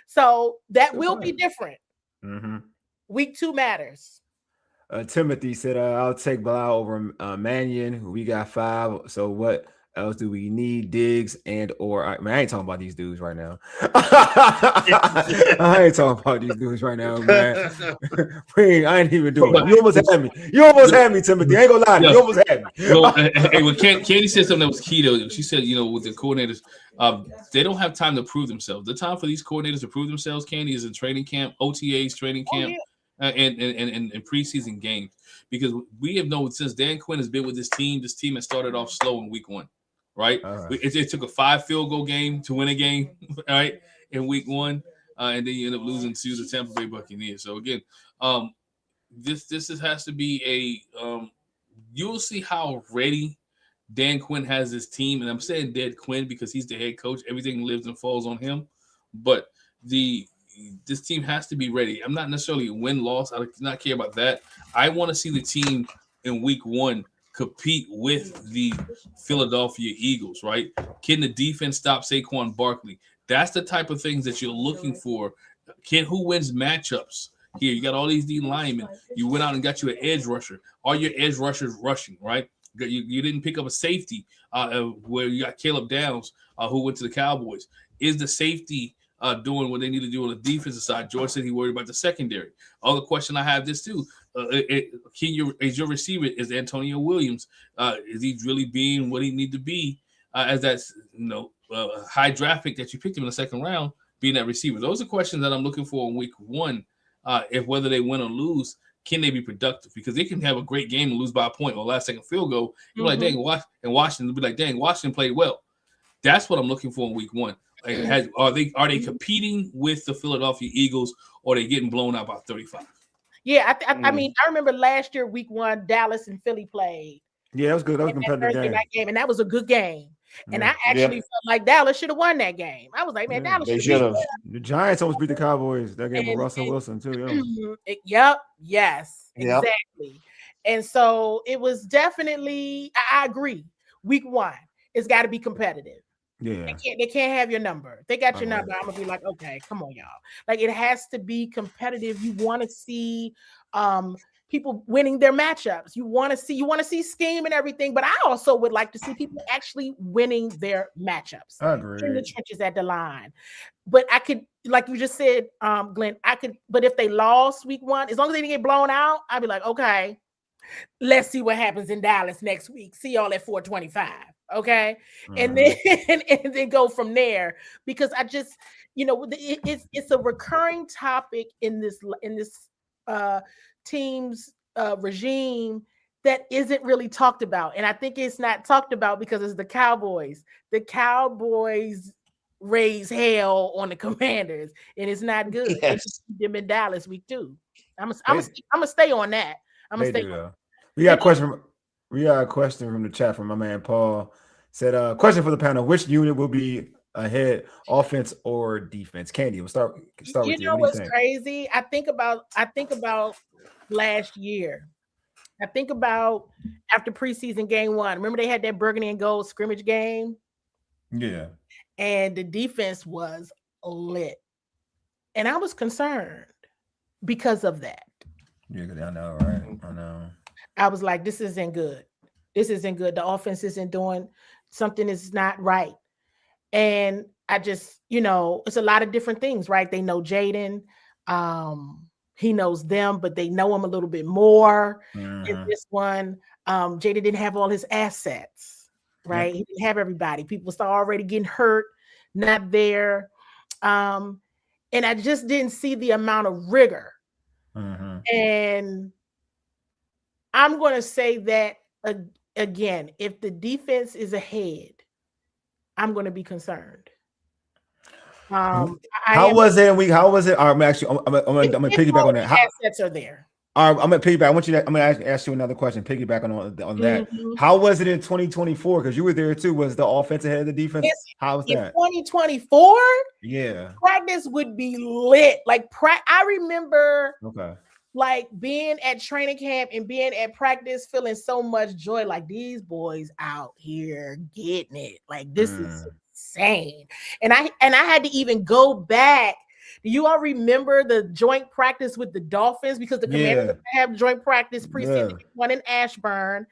Speaker 3: So that will be different. Week 2 matters.
Speaker 1: Timothy said, I'll take Blough over Mannion. We got 5. So what else do we need? Diggs or I ain't talking about these dudes right now. I ain't talking about these dudes right now, man. I ain't even doing it. You almost had me, Timothy. I ain't gonna lie. You almost had me.
Speaker 2: Candi said something that was key though. She said, with the coordinators, they don't have time to prove themselves. The time for these coordinators to prove themselves, Candi, is in training camp, OTAs, training camp. And preseason games, because we have known since Dan Quinn has been with this team has started off slow in week 1, right? It took a 5 field goal game to win a game, right, in week 1, and then you end up losing to the Tampa Bay Buccaneers. So again, this has to be you'll see how ready Dan Quinn has his team, and I'm saying Dan Quinn because he's the head coach. Everything lives and falls on him, but this team has to be ready. I'm not necessarily win-loss. I do not care about that. I want to see the team in week 1 compete with the Philadelphia Eagles, right? Can the defense stop Saquon Barkley? That's the type of things that you're looking for. Who wins matchups? Here, you got all these D linemen. You went out and got you an edge rusher. Are your edge rushers rushing, right? You didn't pick up a safety where you got Caleb Downs who went to the Cowboys. Is the safety doing what they need to do on the defensive side? George said he worried about the secondary. Other question I have this too: is your receiver is Antonio Williams? Is he really being what he need to be as that high draft pick that you picked him in the second round, being that receiver? Those are questions that I'm looking for in week 1. If whether they win or lose, can they be productive? Because they can have a great game and lose by a point or last second field goal. You're like, dang, Washington will be like, dang, Washington played well. That's what I'm looking for in week 1. Like, are they competing with the Philadelphia Eagles, or are they getting blown out by 35?
Speaker 3: Yeah, I mean, I remember last year, week 1, Dallas and Philly played.
Speaker 1: Yeah, that was good. That was a competitive game,
Speaker 3: and that was a good game. And I actually felt like Dallas should have won that game. I was like, man, Dallas should have.
Speaker 1: The Giants almost beat the Cowboys that game with Russell Wilson too.
Speaker 3: Yes, exactly. And so it was definitely. I agree. Week 1, it's got to be competitive.
Speaker 1: Yeah,
Speaker 3: they can't have your number. If they got your number, I'm gonna be like, okay, come on, y'all. Like, it has to be competitive. You want to see people winning their matchups. You want to see scheme and everything, but I also would like to see people actually winning their matchups.
Speaker 1: I agree.
Speaker 3: In the trenches at the line. But I could, like you just said, Glenn, but if they lost week 1, as long as they didn't get blown out, I'd be like, okay, let's see what happens in Dallas next week. See y'all at 425. Okay. And then go from there, because I just, it's a recurring topic in this team's regime that isn't really talked about. And I think it's not talked about because it's the Cowboys. The Cowboys raise hell on the Commanders, and it's not good.
Speaker 4: Yes.
Speaker 3: Them in Dallas week 2. I'm gonna stay on that. I'm gonna stay on.
Speaker 1: We got a question from the chat from my man Paul. Said, question for the panel: which unit will be ahead, offense or defense? Candi, we'll start
Speaker 3: You
Speaker 1: with you.
Speaker 3: know
Speaker 1: What do you
Speaker 3: what's
Speaker 1: think?
Speaker 3: crazy? I think about last year. I think about after preseason game 1. Remember they had that Burgundy and Gold scrimmage game?
Speaker 1: Yeah.
Speaker 3: And the defense was lit. And I was concerned because of that.
Speaker 1: Yeah, I know, right? I know.
Speaker 3: I was like, this isn't good. This isn't good. The offense isn't doing something is not right. And I just, it's a lot of different things, right? They know Jaden. He knows them, but they know him a little bit more. In this one, Jaden didn't have all his assets, right?
Speaker 1: Yep.
Speaker 3: He didn't have everybody. People started already getting hurt, not there. And I just didn't see the amount of rigor. And I'm going to say that again, if the defense is ahead, I'm going to be concerned.
Speaker 1: How was it in week? How was it? I'm actually, I'm gonna piggyback on that.
Speaker 3: How assets are there?
Speaker 1: I'm gonna piggyback. I'm gonna ask you another question. Piggyback on that. How was it in 2024? Because you were there too. Was the offense ahead of the defense? How was that?
Speaker 3: 2024?
Speaker 1: Yeah.
Speaker 3: Practice would be lit. Like I remember.
Speaker 1: Okay.
Speaker 3: Like being at training camp and being at practice, feeling so much joy. Like these boys out here getting it. Like this is insane. And I had to even go back. Do you all remember the joint practice with the Dolphins? Because the Commanders have joint practice preseason one in Ashburn,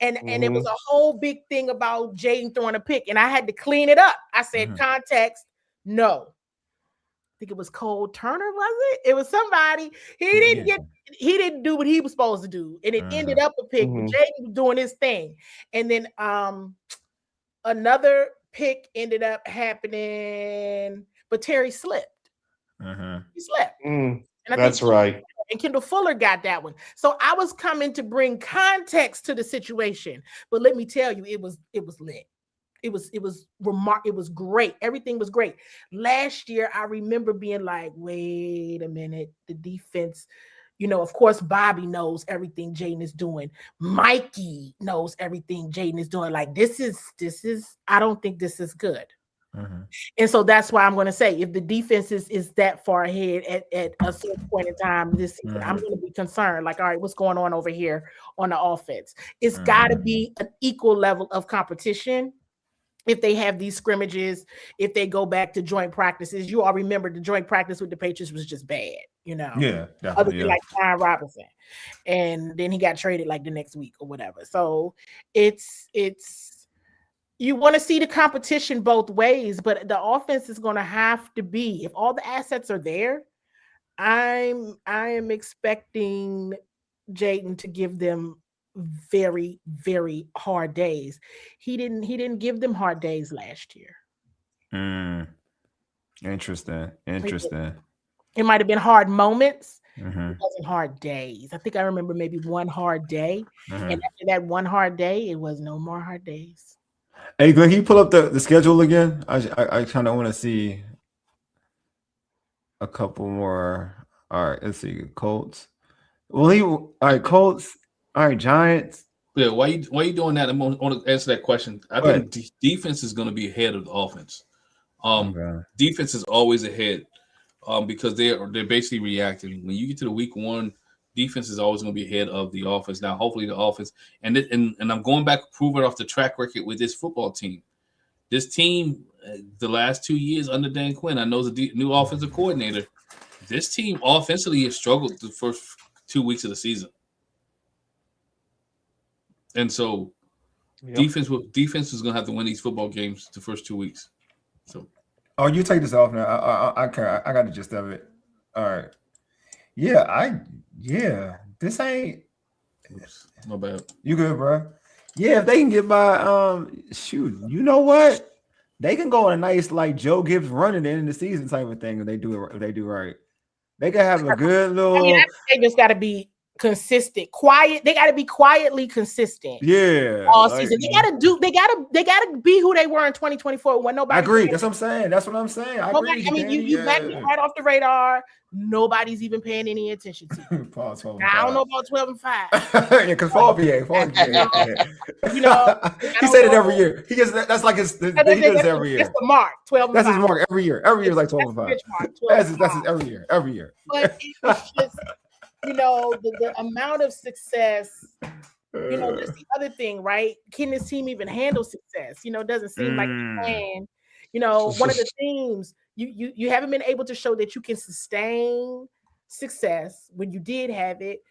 Speaker 3: and it was a whole big thing about Jaden throwing a pick, and I had to clean it up. I said context, no. I think it was Cole Turner, was it? It was somebody. He didn't do what he was supposed to do, and it ended up a pick. Jaden was doing his thing, and then another pick ended up happening, but Terry slipped. He slipped. And
Speaker 4: that's right.
Speaker 3: And Kendall Fuller got that one. So I was coming to bring context to the situation, but let me tell you, it was lit. It was great. Everything was great. Last year, I remember being like, wait a minute, the defense, of course, Bobby knows everything Jaden is doing. Mikey knows everything Jaden is doing. Like, this is, I don't think this is good. And so that's why I'm going to say, if the defense is that far ahead at a certain point in time this season, I'm going to be concerned. Like, all right, what's going on over here on the offense? It's got to be an equal level of competition. If they have these scrimmages, if they go back to joint practices, you all remember the joint practice with the Patriots was just bad,
Speaker 1: Yeah,
Speaker 3: other than like Brian Robinson, and then he got traded like the next week or whatever. So it's you want to see the competition both ways, but the offense is going to have to be, if all the assets are there, I am expecting Jaden to give them very, very hard days. He didn't give them hard days last year.
Speaker 1: Interesting.
Speaker 3: It might have been hard moments. It wasn't hard days. I think I remember maybe one hard day, and after that one hard day, it was no more hard days.
Speaker 1: Hey, Glenn, can you pull up the schedule again? I kind of want to see a couple more. All right, let's see. Colts. All right, Colts. All right, Giants.
Speaker 2: Yeah, why you doing that? I want to answer that question. I think defense is going to be ahead of the offense. Defense is always ahead because they're basically reacting. When you get to the week one, defense is always going to be ahead of the offense. Now, hopefully, the offense and I'm going back proving off the track record with this football team. This team, the last 2 years under Dan Quinn, I know the new offensive coordinator. This team offensively has struggled the first 2 weeks of the season. And so defense is going to have to win these football games the first 2 weeks. So,
Speaker 1: you take this off now. I got the gist of it. All right. Yeah, this ain't.
Speaker 2: My bad.
Speaker 1: You good, bro? Yeah, if they can get by, shoot, you know what? They can go on a nice like Joe Gibbs run at the end of the season type of thing if they do right. They can have a good little.
Speaker 3: I think they just got to be consistent, quiet. They got to be quietly consistent.
Speaker 1: Yeah,
Speaker 3: all season. They gotta be who they were in 2024 when nobody.
Speaker 1: I agree. That's what I'm saying. I agree.
Speaker 3: I mean, you back right off the radar. Nobody's even paying any attention to you. I don't know about 12 and 5.
Speaker 1: Yeah, because Fall VA.
Speaker 3: You know,
Speaker 1: he said it every year. He gets that's like his. He does it every year.
Speaker 3: That's the mark. 12 and 5.
Speaker 1: That's his mark every year. Every year is like 12 and 5. That's his every year. Every year.
Speaker 3: But it's just, you know, the amount of success. You know, that's the other thing, right? Can this team even handle success? You know, it doesn't seem like you can. You know, one of the themes, you haven't been able to show that you can sustain success when you did have it.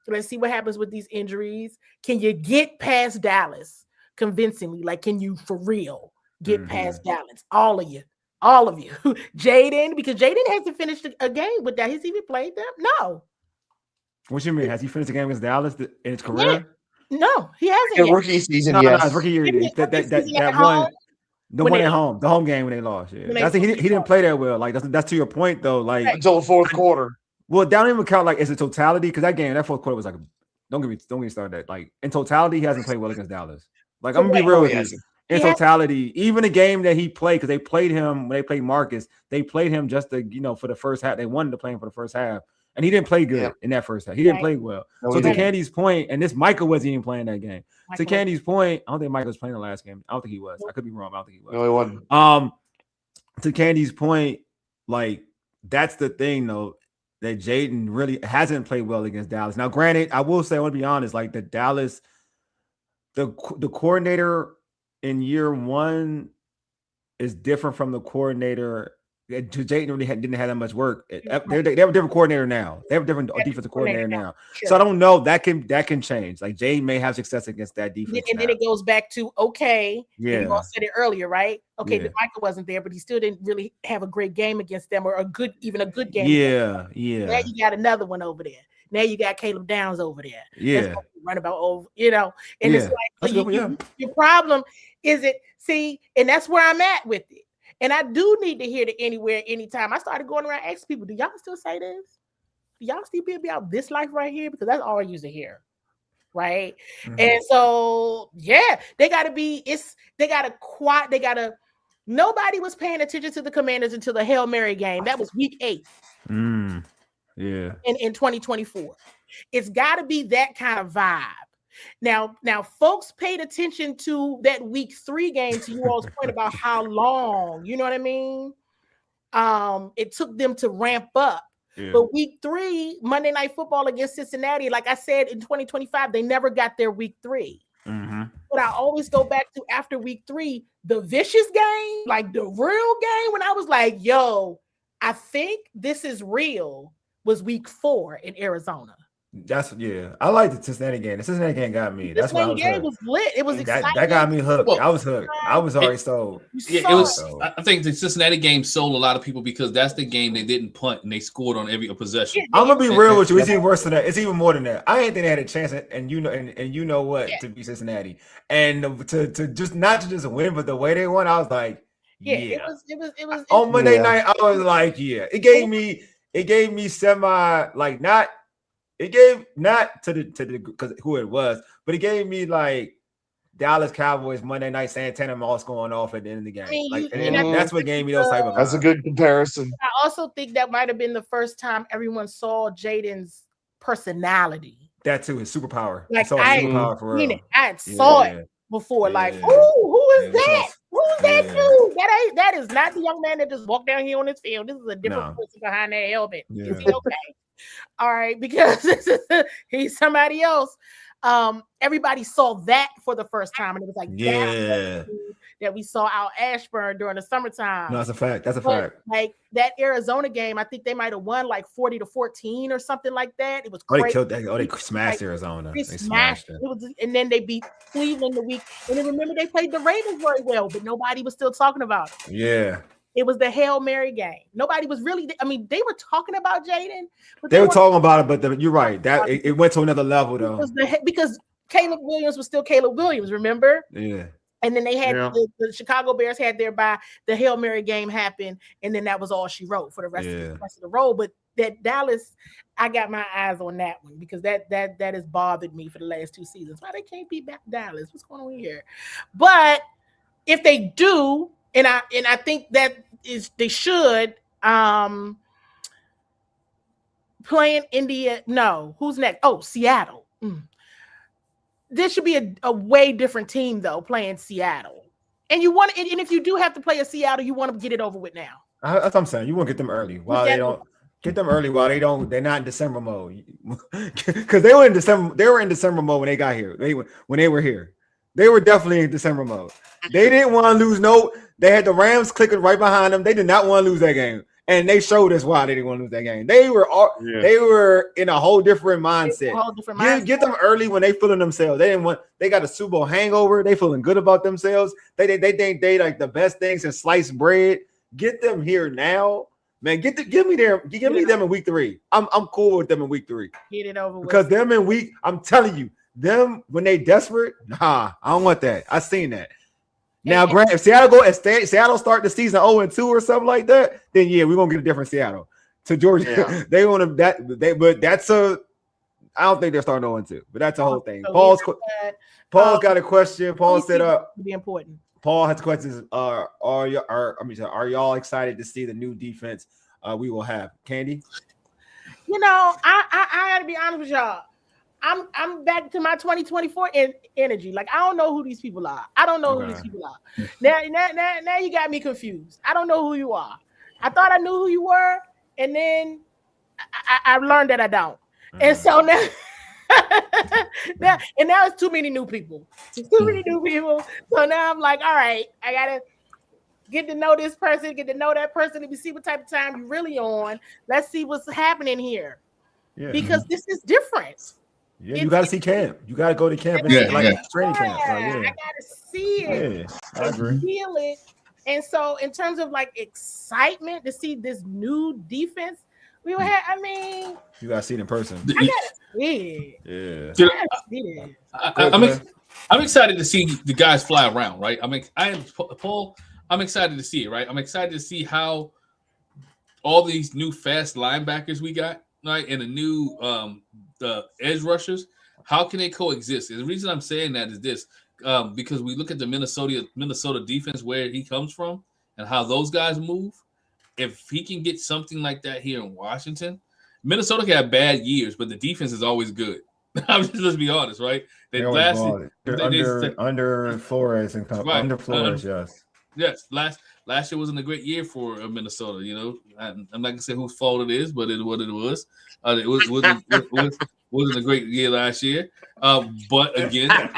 Speaker 3: Let's see what happens with these injuries. Can you get past Dallas convincingly? Like, can you for real get past Dallas? All of you. Jaden, because Jaden hasn't finished a game with that. Has he even played them? No.
Speaker 1: What you mean? Has he finished a game against Dallas in his career?
Speaker 3: Yeah. No, he hasn't.
Speaker 4: In rookie season,
Speaker 1: no,
Speaker 4: yes.
Speaker 1: No, rookie year. That one, the one at home, the home game when they lost. Yeah, I think he didn't play that well. Like that's to your point though. Like
Speaker 4: until the fourth quarter.
Speaker 1: Well, that don't even count like as a totality because that fourth quarter was like don't get me started. That like in totality, he hasn't played well against Dallas. Like I'm gonna be real with you. In totality, even the game that he played, because they played him when they played Marcus, they played him just to for the first half. They wanted to play him for the first half. And he didn't play good in that first half. He didn't play well. No, so to Candy's point, and this Michael wasn't even playing that game. To Candy's point, I don't think Michael was playing the last game. I don't think he was. I could be wrong. I don't think he was.
Speaker 4: No, he wasn't.
Speaker 1: To Candy's point, like that's the thing though, that Jaden really hasn't played well against Dallas. Now, granted, I will say, I want to be honest, like the Dallas, the coordinator in year one is different from the coordinator. Jaden really didn't have that much work. They have a different coordinator now. They have a different defensive coordinator now. Sure. So I don't know. That can change. Like Jaden may have success against that defense.
Speaker 3: And then it goes back to you all said it earlier, right? Okay, Michael wasn't there, but he still didn't really have a great game against them or a good game.
Speaker 1: Yeah.
Speaker 3: Now you got another one over there. Now you got Caleb Downs over there.
Speaker 1: Yeah.
Speaker 3: Run about over, and it's like your problem is it. See, and that's where I'm at with it. And I do need to hear the anywhere, anytime. I started going around asking people, do y'all still say this? Do y'all still be about this life right here? Because that's all I used to hear. Right. And so, they got to nobody was paying attention to the Commanders until the Hail Mary game. That was week 8.
Speaker 1: In
Speaker 3: 2024. It's got to be that kind of vibe. Now, folks paid attention to that week 3 game, to you all's point about how long, you know what I mean? It took them to ramp up. Yeah. But week 3, Monday Night Football against Cincinnati, like I said, in 2025, they never got their week 3. But I always go back to after week 3, the vicious game, like the real game, when I was like, yo, I think this is real, was week 4 in Arizona.
Speaker 1: I like the Cincinnati game. The Cincinnati game got me. That's why I was hooked.
Speaker 3: It was lit. It was exciting.
Speaker 1: That got me hooked. I was hooked. I was already sold.
Speaker 2: Yeah, it was. I think the Cincinnati game sold a lot of people because that's the game they didn't punt and they scored on every possession.
Speaker 1: I'm gonna be real with you. It's even worse than that. It's even more than that. I ain't think they had a chance, and you know what, to beat Cincinnati, and to just not to just win, but the way they won, I was like,
Speaker 3: it was
Speaker 1: on Monday night. I was like, it gave me semi like not. It gave not to the because who it was, but it gave me like Dallas Cowboys Monday Night Santana Moss going off at the end of the game. That's what gave me those type of.
Speaker 4: That's a good comparison.
Speaker 3: I also think that might have been the first time everyone saw Jaden's personality.
Speaker 1: That too, his superpower.
Speaker 3: Like
Speaker 1: superpower for real.
Speaker 3: I saw it before. Like, who is that? Who's that dude? That is not the young man that just walked down here on this field. This is a different person behind that helmet. Is he okay? All right, because he's somebody else. Everybody saw that for the first time, and it was like that we saw Al Ashburn during the summertime.
Speaker 1: No, that's a fact. That's a fact.
Speaker 3: Like that Arizona game, I think they might have won like 40-14 or something like that. It was crazy.
Speaker 1: They killed that. They smashed Arizona.
Speaker 3: They smashed it. And then they beat Cleveland the week. And then remember they played the Ravens very well, but nobody was still talking about it.
Speaker 1: Yeah.
Speaker 3: It was the Hail Mary game. Nobody was really. I mean, they were talking about Jaden.
Speaker 1: They were talking about it, but you're right. That it went to another level though.
Speaker 3: Because Caleb Williams was still Caleb Williams. Remember?
Speaker 1: Yeah.
Speaker 3: And then they had the Chicago Bears had their bye. The Hail Mary game happened, and then that was all she wrote for the rest of the road. But that Dallas, I got my eyes on that one because that has bothered me for the last 2 seasons. Why they can't beat back Dallas? What's going on here? But if they do, and I think that is they should playing India. No, who's next? Oh, Seattle. This should be a way different team though, playing Seattle. And you want, and if you do have to play a Seattle, you want to get it over with now.
Speaker 1: That's what I'm saying. You want to get them early while they don't get them early while they're not in December mode. Because they were in December mode when they got here. When they were here. They were definitely in December mode. They didn't want to lose. They had the Rams clicking right behind them. They did not want to lose that game. And they showed us why they didn't want to lose that game. They were in a whole different mindset. Get them early when they feeling themselves. They got a Super Bowl hangover. They feeling good about themselves. They think they like the best things since sliced bread. Get them here now. Man, give me them in week 3. I'm cool with them in week 3.
Speaker 3: Get it over with.
Speaker 1: Because them in week, I'm telling you, them when they desperate, I don't want that. I seen that. Now, if Seattle start the season 0-2 or something like that, then yeah, we're gonna get a different Seattle. To Georgia, they want to but that's I don't think they're starting 0-2, but that's the whole thing. Paul's got a question. Paul said
Speaker 3: be important.
Speaker 1: Paul has questions. Are y'all excited to see the new defense we will have? Candi?
Speaker 3: I gotta be honest with y'all. I'm back to my 2024 energy. Like, I don't know who these people are. I don't know who these people are. Now you got me confused. I don't know who you are. I thought I knew who you were, and then I've learned that I don't. And so now, now it's too many new people. So now I'm like, all right, I gotta get to know this person, get to know that person. Let me see what type of time you're really on. Let's see what's happening here. Yeah. Because this is different.
Speaker 1: Yeah, you got to see camp. You got to go to camp and see training camp.
Speaker 3: I got to see it.
Speaker 1: Yeah, I agree.
Speaker 3: Feel it. And so, in terms of like excitement to see this new defense, we will have. I mean,
Speaker 1: you got to see it in person.
Speaker 3: I got to see it.
Speaker 1: Yeah.
Speaker 2: I'm excited to see the guys fly around. Right. Paul. I'm excited to see it. Right. I'm excited to see how all these new fast linebackers we got. Right, and the new the edge rushers, how can they coexist? And the reason I'm saying that is this, because we look at the Minnesota defense where he comes from and how those guys move. If he can get something like that here in Washington, Minnesota can have bad years, but the defense is always good. Let's be honest, right?
Speaker 1: Under Flores and
Speaker 2: right.
Speaker 1: Under Flores, yes.
Speaker 2: Yes, last year wasn't a great year for Minnesota. I'm not gonna say whose fault it is, but it what it was. It wasn't a great year last year. But again, I'm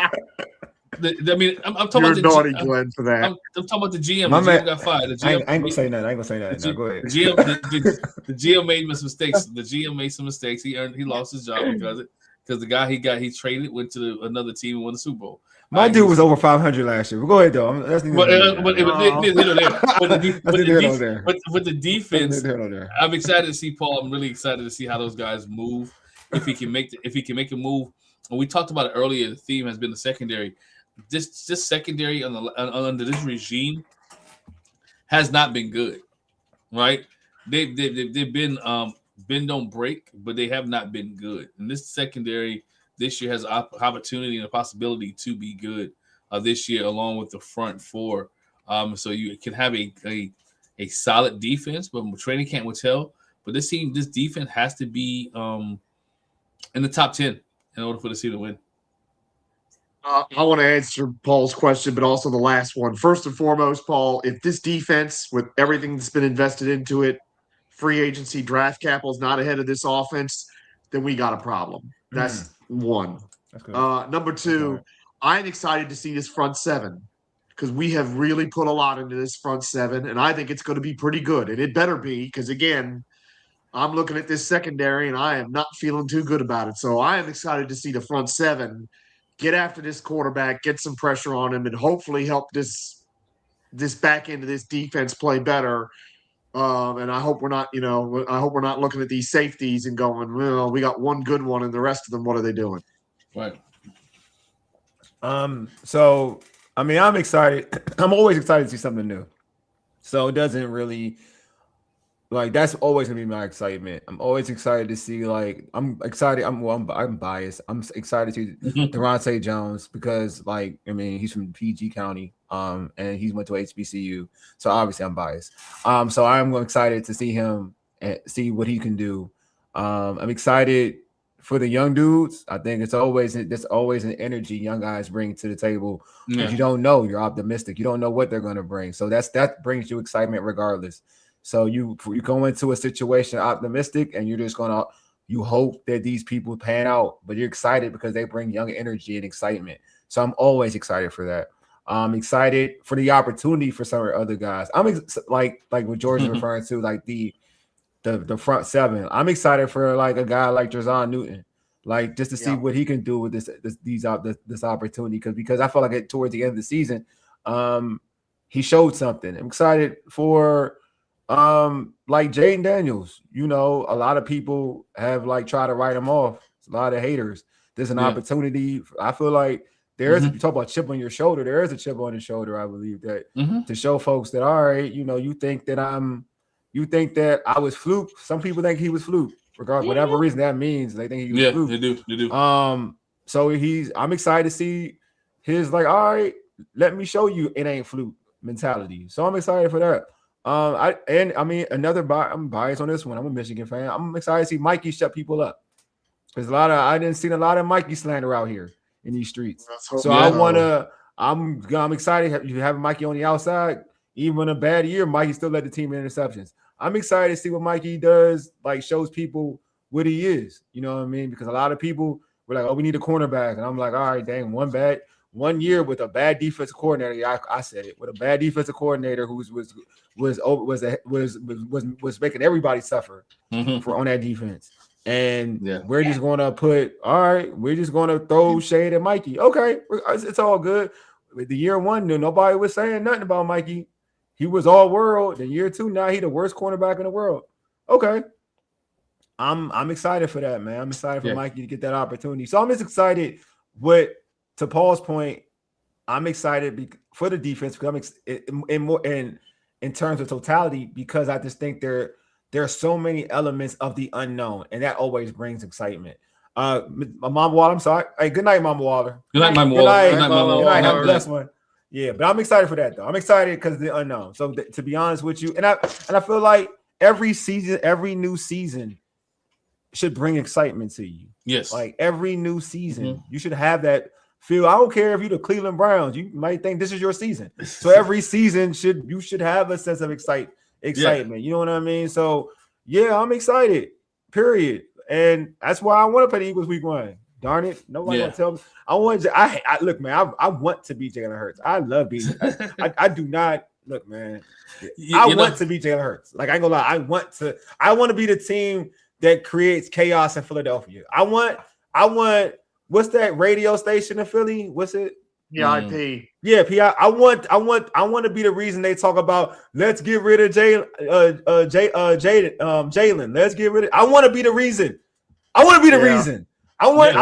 Speaker 2: talking
Speaker 4: You're
Speaker 2: about
Speaker 4: naughty, Glenn, for that.
Speaker 2: I'm talking about the GM. The GM got fired.
Speaker 1: I ain't gonna say that. No, go ahead.
Speaker 2: The GM made some mistakes. The GM made some mistakes. He lost his job because the guy he traded went to another team and won the Super Bowl.
Speaker 1: My dude was over 500 last year. But go ahead though. With
Speaker 2: the defense, I'm excited to see Paul. I'm really excited to see how those guys move. If he can make a move, and we talked about it earlier. The theme has been the secondary. This secondary under this regime has not been good, right? They've been bend don't break, but they have not been good. And this secondary this year has opportunity and a possibility to be good this year, along with the front four. So you can have a solid defense, but training camp will tell. But this defense has to be in the top 10 in order for the team to win.
Speaker 4: I want to answer Paul's question, but also the last one. First and foremost, Paul, if this defense, with everything that's been invested into it, free agency, draft capital is not ahead of this offense, then we got a problem. That's one.
Speaker 1: That's good.
Speaker 4: Number two, I'm excited to see this front seven because we have really put a lot into this front seven, and I think it's going to be pretty good. And it better be because, again, I'm looking at this secondary, and I am not feeling too good about it. So I am excited to see the front seven get after this quarterback, get some pressure on him, and hopefully help this back end of this defense play better. And I hope we're not, looking at these safeties and going, well, we got one good one, and the rest of them, what are they doing?
Speaker 2: Right.
Speaker 1: So, I mean, I'm excited. I'm always excited to see something new. So it doesn't really like that's always gonna be my excitement. I'm always excited to see. Like I'm excited. I'm biased. I'm excited to Durante Jones because like I mean he's from PG County, and he's went to HBCU, so obviously I'm biased. So I'm excited to see him and see what he can do. I'm excited for the young dudes. I think there's always an energy young guys bring to the table because you don't know. You're optimistic. You don't know what they're gonna bring. So that brings you excitement regardless. So you go into a situation optimistic, and you're just you hope that these people pan out, but you're excited because they bring young energy and excitement. So I'm always excited for that. I'm excited for the opportunity for some of the other guys. Like what George is referring to, like the front seven. I'm excited for like a guy like Jazon Newton, like just to see what he can do with this opportunity because I felt like towards the end of the season, he showed something. I'm excited for like Jaden Daniels. You know, a lot of people have like tried to write him off. It's a lot of haters. There's an opportunity. I feel like there's you talk about chip on your shoulder. There is a chip on the shoulder. I believe that to show folks that all right, you know, you think that I was fluke. Some people think he was fluke, regardless whatever reason that means. They think he was fluke. They do. So I'm excited to see his like, all right, let me show you it ain't fluke mentality. So I'm excited for that. I'm biased on this one. I'm a Michigan fan. I'm excited to see Mikey shut people up. There's I didn't see a lot of Mikey slander out here in these streets. So I'm excited you have Mikey on the outside. Even in a bad year, Mikey still led the team in interceptions. I'm excited to see what Mikey does, like shows people what he is. You know what I mean? Because a lot of people were like, oh, we need a cornerback. And I'm like, all right, dang, one year with a bad defensive coordinator. I said it with a bad defensive coordinator who was making everybody suffer on that defense. And we're just gonna we're just gonna throw shade at Mikey. Okay, it's all good. With the year one, nobody was saying nothing about Mikey. He was all world. Then year two, now he the worst cornerback in the world. Okay. I'm excited for that, man. I'm excited for Mikey to get that opportunity. So I'm just excited to Paul's point, I'm excited for the defense because in terms of totality, because I just think there are so many elements of the unknown, and that always brings excitement. Mama Waller, I'm sorry. Hey, good night, Mama Waller.
Speaker 2: Good night, Mama Waller.
Speaker 1: Good night, Mama Waller. Have a blessed one. Yeah, but I'm excited for that though. I'm excited because of the unknown. So to be honest with you, and I feel like every new season should bring excitement to you.
Speaker 2: Yes,
Speaker 1: like every new season, you should have that feel. I don't care if you're the Cleveland Browns, you might think this is your season. So every season you should have a sense of excitement. You know what I mean? So yeah, I'm excited. Period. And that's why I want to play the Eagles week 1. Darn it, nobody gonna tell me. I look, man. I want to beat Jalen Hurts. I love beating. I do not look, man. I want to beat Jalen Hurts. Like I ain't gonna lie. I want to be the team that creates chaos in Philadelphia. I want. What's that radio station in Philly? What's it?
Speaker 4: PIP.
Speaker 1: Yeah, PI. I want to be the reason they talk about let's get rid of Jalen. Let's get rid of. I want to be the reason. I want to be the reason. I want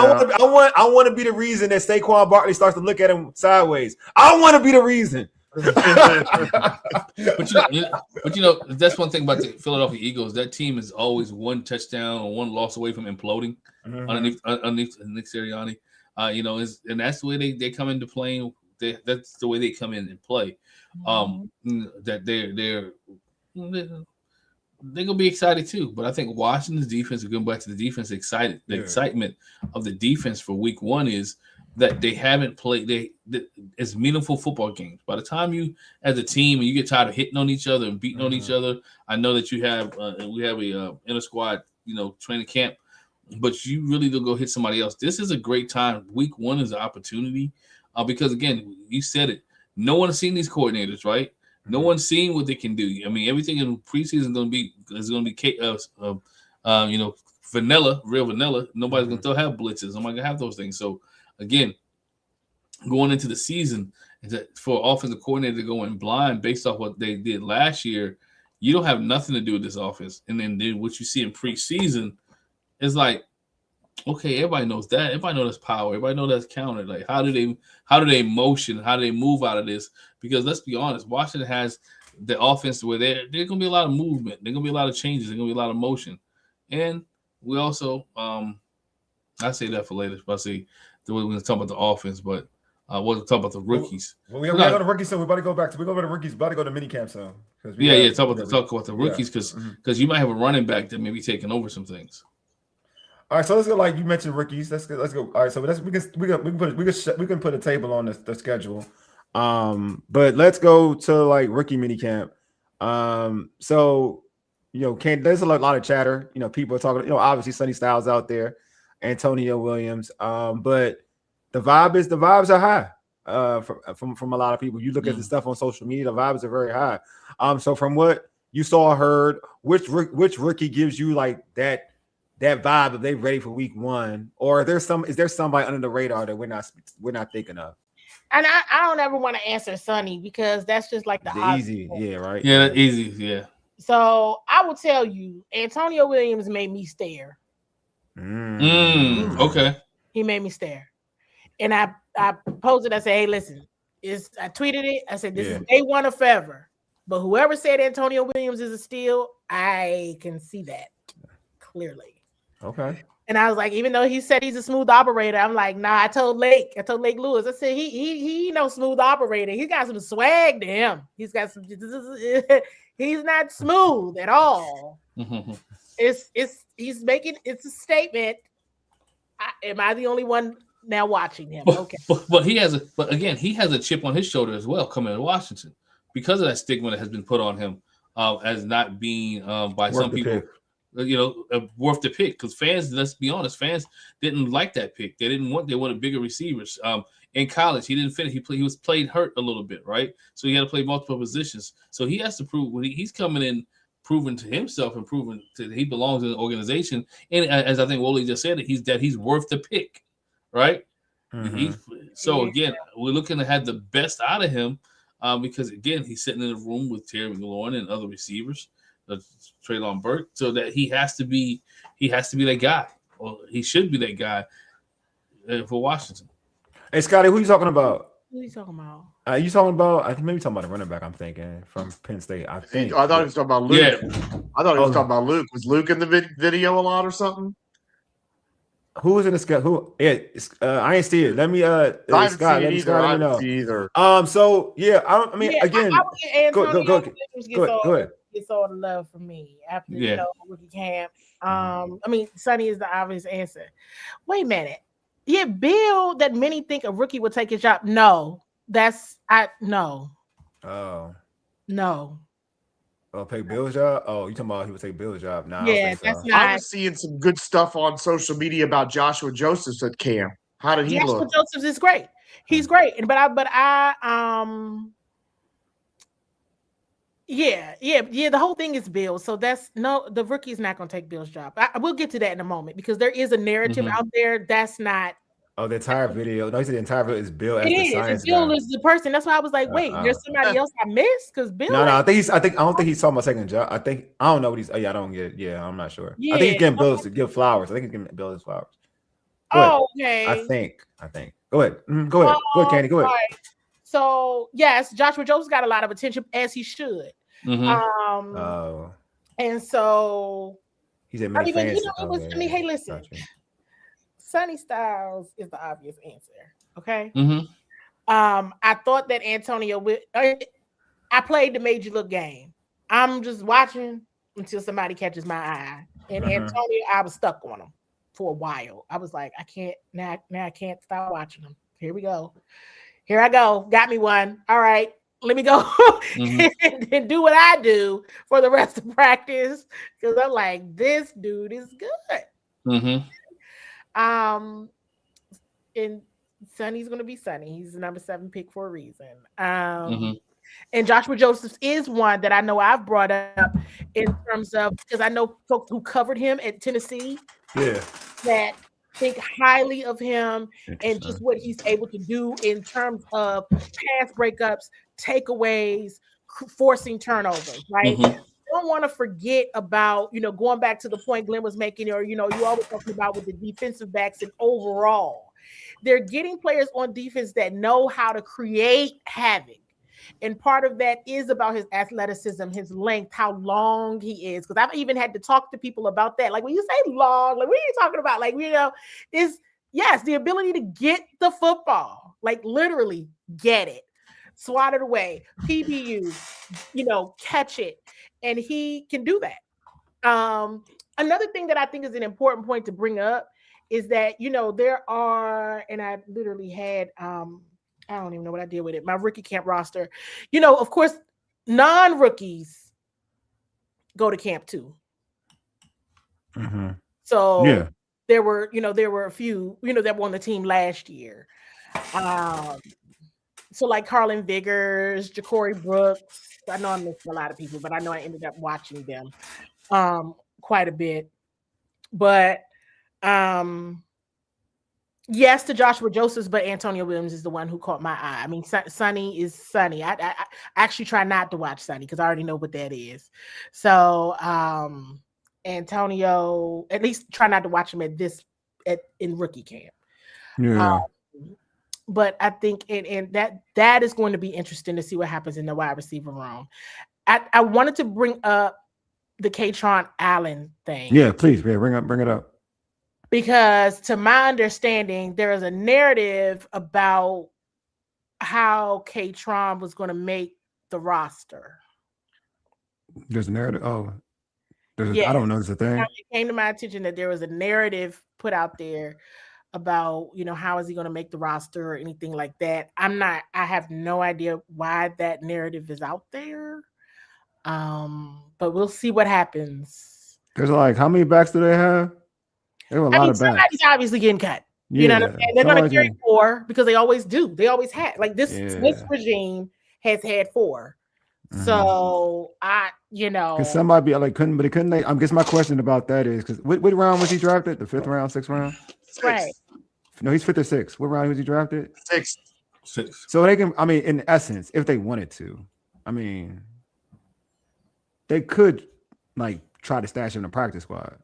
Speaker 1: to be the reason that Saquon Barkley starts to look at him sideways. I want to be the reason.
Speaker 2: but you know that's one thing about the Philadelphia Eagles. That team is always one touchdown or one loss away from imploding underneath Nick Sirianni. And that's the way they come into playing. That's the way they come in and play. That they're gonna be excited too. But I think Washington's defense, going back to the defense, excitement of the defense for week 1 is that they haven't played as meaningful football games. By the time you, as a team, and you get tired of hitting on each other and beating on each other, I know that we have a inter squad, training camp, but you really do go hit somebody else. This is a great time. Week 1 is an opportunity because again, you said it. No one has seen these coordinators, right? No one's seen what they can do. I mean, everything in preseason is going to be vanilla, real vanilla. Nobody's going to have blitzes. Nobody's going to have those things. So again, going into the season, for offensive coordinator to go in blind based off what they did last year, you don't have nothing to do with this offense. And then what you see in preseason is like, okay, everybody knows that. Everybody knows that's power. Everybody knows that's counter. Like, how do they motion? How do they move out of this? Because let's be honest, Washington has the offense where there's going to be a lot of movement. There's going to be a lot of changes. There's going to be a lot of motion. And we also, I say that for later. But I say we're going to talk about the offense, but we'll talk about the rookies.
Speaker 1: Well, we got the rookies, so we're about to go back to the rookies. We're about to go to minicamp, so
Speaker 2: talk about the rookies because you might have a running back that may be taking over some things.
Speaker 1: All right, so let's go. Like you mentioned, rookies. Let's go. All right, so we can put a table on the schedule. But let's go to like rookie minicamp. So there's a lot of chatter. People are talking. Obviously Sonny Styles out there, Antonio Williams. But the vibes are high. From a lot of people. You look at the stuff on social media, the vibes are very high. So from what you saw or heard, which rookie gives you like that vibe of they ready for week one, or is there somebody under the radar that we're not thinking of?
Speaker 3: And I don't ever want to answer Sonny because that's just like the
Speaker 1: easy, yeah, right?
Speaker 2: Yeah, easy, yeah.
Speaker 3: So I will tell you, Antonio Williams made me stare.
Speaker 2: Okay.
Speaker 3: He made me stare, and I posted. I said, "Hey, listen, I tweeted it. I said this is day one of forever, but whoever said Antonio Williams is a steal, I can see that clearly."
Speaker 1: Okay.
Speaker 3: And I was like, even though he said he's a smooth operator, I'm like, nah, I told Lake Lewis, I said, he no smooth operator. He got some swag to him. He's got some, he's not smooth at all. It's a statement. Am I the only one now watching him? Okay.
Speaker 2: But he has a chip on his shoulder as well coming to Washington because of that stigma that has been put on him as not being by some people. Worth the pick because fans, let's be honest, fans didn't like that pick. They wanted bigger receivers. In college, he didn't finish. He was played hurt a little bit, right? So he had to play multiple positions. So he has to prove when he's coming in, proving to himself and proving that he belongs in the organization. And as I think Wole just said, he's worth the pick, right? So again, we're looking to have the best out of him because again, he's sitting in a room with Terry McLaurin and other receivers. Treylon Burke, so that he has to be that guy, or he should be that guy for Washington.
Speaker 1: Hey, Scotty, who you talking about?
Speaker 3: Who are you talking about?
Speaker 1: You talking about? I think maybe talking about a running back. I'm thinking from Penn State. I thought
Speaker 4: he was talking about Luke. Yeah. I thought he was talking about Luke. Was Luke in the video a lot or something?
Speaker 1: Who was in the schedule? Who? Yeah, I ain't see it. Let me. Scott, let me know.
Speaker 4: Either.
Speaker 1: So yeah, again, go ahead.
Speaker 3: Gets all the love from me after rookie camp. Sonny is the obvious answer. Wait a minute. Yeah, Bill, that many think a rookie would take his job. No, no.
Speaker 1: Oh.
Speaker 3: No.
Speaker 1: Oh, take Bill's job? Oh, you talking about he would take Bill's job? Nah,
Speaker 3: yeah, that's not.
Speaker 4: I was seeing some good stuff on social media about Joshua Josephs at camp. How did he look?
Speaker 3: Joshua Josephs is great. He's great. But I Yeah, the whole thing is Bill. So the rookie is not going to take Bill's job. I will get to that in a moment because there is a narrative out there that's not.
Speaker 1: Oh, the entire video. No, he said the entire video is Bill as the science
Speaker 3: Bill
Speaker 1: guy.
Speaker 3: is the person. That's why I was like, wait, there's somebody else I missed because Bill.
Speaker 1: No, I don't think he's talking about second job. I don't know what he's. I don't get. Yeah, I'm not sure. Yeah, I think he's getting Bill to give flowers. I think he's getting Bill his flowers.
Speaker 3: Okay.
Speaker 1: I think. Go ahead. Go ahead, Candi. Go ahead.
Speaker 3: Right. So yes, Joshua Josephs got a lot of attention as he should. And so
Speaker 1: he's a many fans.
Speaker 3: Hey, listen, Sonny Styles is the obvious answer. Okay. I thought that Antonio. I played the Made You Look game. I'm just watching until somebody catches my eye, and Antonio, I was stuck on him for a while. I was like, I can't now. I can't stop watching him. Here we go. Here I go. Got me one. All right. Let me go and do what I do for the rest of practice because I'm like, this dude is good. And Sonny's going to be Sonny. He's the number 7 pick for a reason. And Joshua Josephs is one that I know I've brought up in terms of because I know folks who covered him at Tennessee.
Speaker 1: Yeah.
Speaker 3: That think highly of him and just what he's able to do in terms of pass breakups, takeaways, forcing turnovers, right? Don't want to forget about, going back to the point Glenn was making, or, you always talking about with the defensive backs and overall. They're getting players on defense that know how to create havoc. And part of that is about his athleticism, his length, how long he is. Because I've even had to talk to people about that. Like when you say long, like what are you talking about? Like, is yes, the ability to get the football, like literally get it, swat it away, PBU, catch it. And he can do that. Another thing that I think is an important point to bring up is that, there are, and I literally had, I don't even know what I did with it, my rookie camp roster. Of course, non-rookies go to camp too.
Speaker 1: Mm-hmm.
Speaker 3: So
Speaker 1: yeah,
Speaker 3: there were a few, that were on the team last year. So like Carlin Vigors, Ja'Cory Brooks. I know I missed a lot of people, but I know I ended up watching them quite a bit. But yes to Joshua Josephs, but Antonio Williams is the one who caught my eye. I mean, Sonny is Sonny. I actually try not to watch Sonny because I already know what that is. So Antonio, at least try not to watch him in rookie camp.
Speaker 1: yeah.
Speaker 3: But I think and that is going to be interesting to see what happens in the wide receiver room. I wanted to bring up the Katron Allen thing.
Speaker 1: Yeah, please, bring it up.
Speaker 3: Because to my understanding, there is a narrative about how Katron was going to make the roster.
Speaker 1: There's a narrative. Oh,
Speaker 3: Yes.
Speaker 1: I don't know. There's a thing.
Speaker 3: It came to my attention that there was a narrative put out there about, how is he going to make the roster or anything like that. I have no idea why that narrative is out there. But we'll see what happens.
Speaker 1: There's like, how many backs do they have? There are a lot of backs.
Speaker 3: Somebody's obviously getting cut. You know what I'm saying? They're going to carry 4 because they always do. They always had. Like this regime has had 4. Mm-hmm. So
Speaker 1: because somebody be like couldn't they? I guess my question about that is because what round was he drafted? The 5th round, 6th round?
Speaker 3: Right.
Speaker 1: No, he's 5th or 6th. What round was he drafted?
Speaker 4: 6th.
Speaker 1: So they can. I mean, in essence, if they wanted to, I mean, they could like try to stash him in the practice squad.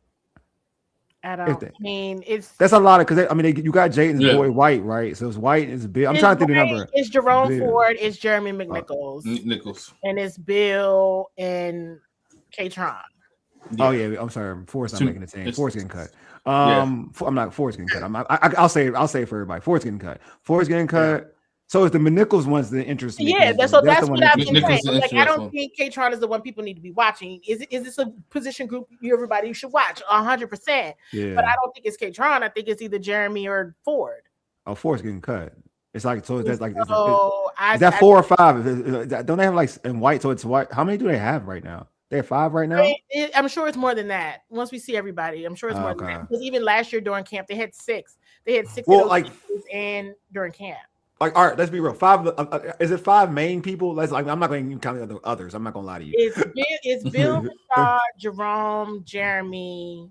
Speaker 1: That's a lot of because you got Jayden's boy White, right? So it's White, it's Bill. I'm trying to think the number.
Speaker 3: It's Jerome Ford, it's Jeremy McNichols, and it's Bill and Katron.
Speaker 1: Yeah. Oh yeah, I'm sorry, Ford's not making the team. Ford's getting cut. I'm not. Ford's getting cut. I'll say it for everybody. Ford's getting cut. Yeah. So it's the McNichols one's the interesting.
Speaker 3: Yeah, that's what I've been saying. Like, I don't think Katron is the one people need to be watching. Is this a position group everybody should watch? 100%. Yeah. But I don't think it's Katron. I think it's either Jeremy or Ford.
Speaker 1: Oh, Ford's getting cut. It's like is that 4 or 5? Don't they have like in White? So it's White. How many do they have right now? They have 5 right now.
Speaker 3: I'm sure it's more than that. Once we see everybody, I'm sure it's more than that. Because even last year during camp, they had 6. They had 6 and during camp.
Speaker 1: Like, all right, let's be real. 5 is it 5 main people? I'm not going to count the others. I'm not going to lie to you.
Speaker 3: It's Bill, Jerome, Jeremy.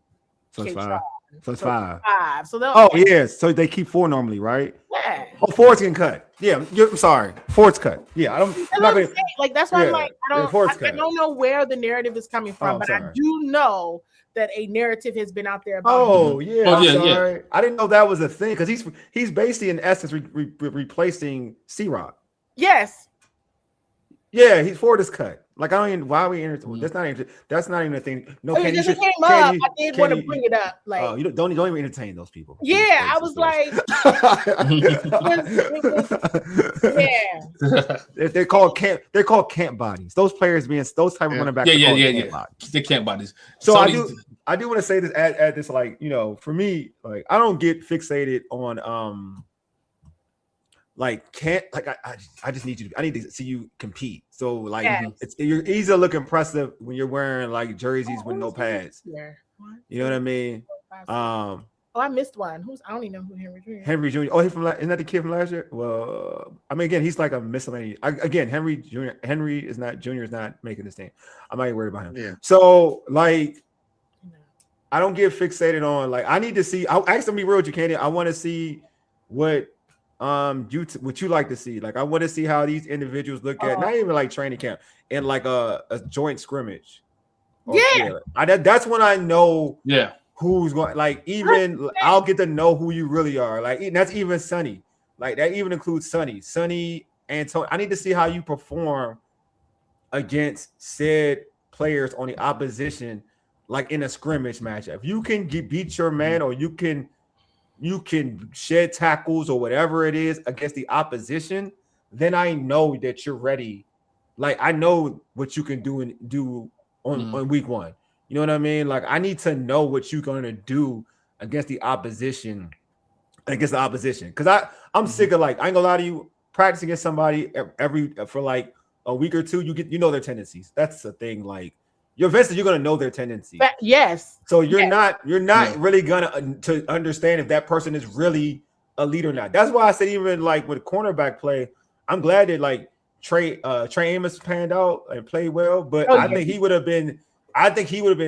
Speaker 1: So it's 5. So it's 5.
Speaker 3: So
Speaker 1: yes. So they keep 4 normally, right?
Speaker 3: Yeah.
Speaker 1: Oh, Ford's getting cut. Yeah, I'm sorry. Ford's cut. Yeah, I'm not going to
Speaker 3: like. That's why I'm like, I don't know where the narrative is coming from, but I do know that a narrative has been out there about
Speaker 1: him. Yeah. I didn't know that was a thing because he's basically in essence replacing C-Rock.
Speaker 3: Yes.
Speaker 1: Yeah, Ford is cut. Like, I don't even. Why are we entertaining? That's not even a thing. No,
Speaker 3: I did want to bring it up. Like,
Speaker 1: you don't even entertain those people.
Speaker 3: Yeah, I was like,
Speaker 1: they're called camp. They're called camp bodies. Those players those type of running backs.
Speaker 2: Yeah. They're camp bodies.
Speaker 1: So I do want to say this. Add this, like, for me, like, I don't get fixated on I just need to see you compete. So like you're easy to look impressive when you're wearing like jerseys with no pads. Yeah. You know what I mean?
Speaker 3: I missed one. I don't even know who Henry Jr.
Speaker 1: Henry Jr. Oh, isn't that the kid from last year? Well, I mean, again, he's like a miscellaneous. Henry Jr. is not making this team. I'm not even worried about him. Yeah. So like, I don't get fixated on like. I need to see. I'll actually be real with you, Candi. I want to see what you like to see. Like, I want to see how these individuals look at not even like training camp and like a joint scrimmage. That's when I know. Yeah. Who's going, like, even I'll get to know who you really are. Like, that's even Sonny. Like, that even includes Sonny. Sonny Antonio. I need to see how you perform against said players on the opposition, like in a scrimmage matchup. If you can beat your man, or you can shed tackles or whatever it is against the opposition, then I know that you're ready. Like I know what you can do on week one. You know what I mean? Like I need to know what you're going to do against the opposition. Because I'm sick of, like, I ain't gonna lie to you, practicing against somebody for like a week or two, you know their tendencies. That's the thing. Like you're gonna know their tendencies.
Speaker 3: Yes.
Speaker 1: So you're not really gonna to understand if that person is really a leader or not. That's why I said, even like with cornerback play, I'm glad that like Trey Amos panned out and played well, but I think he would have been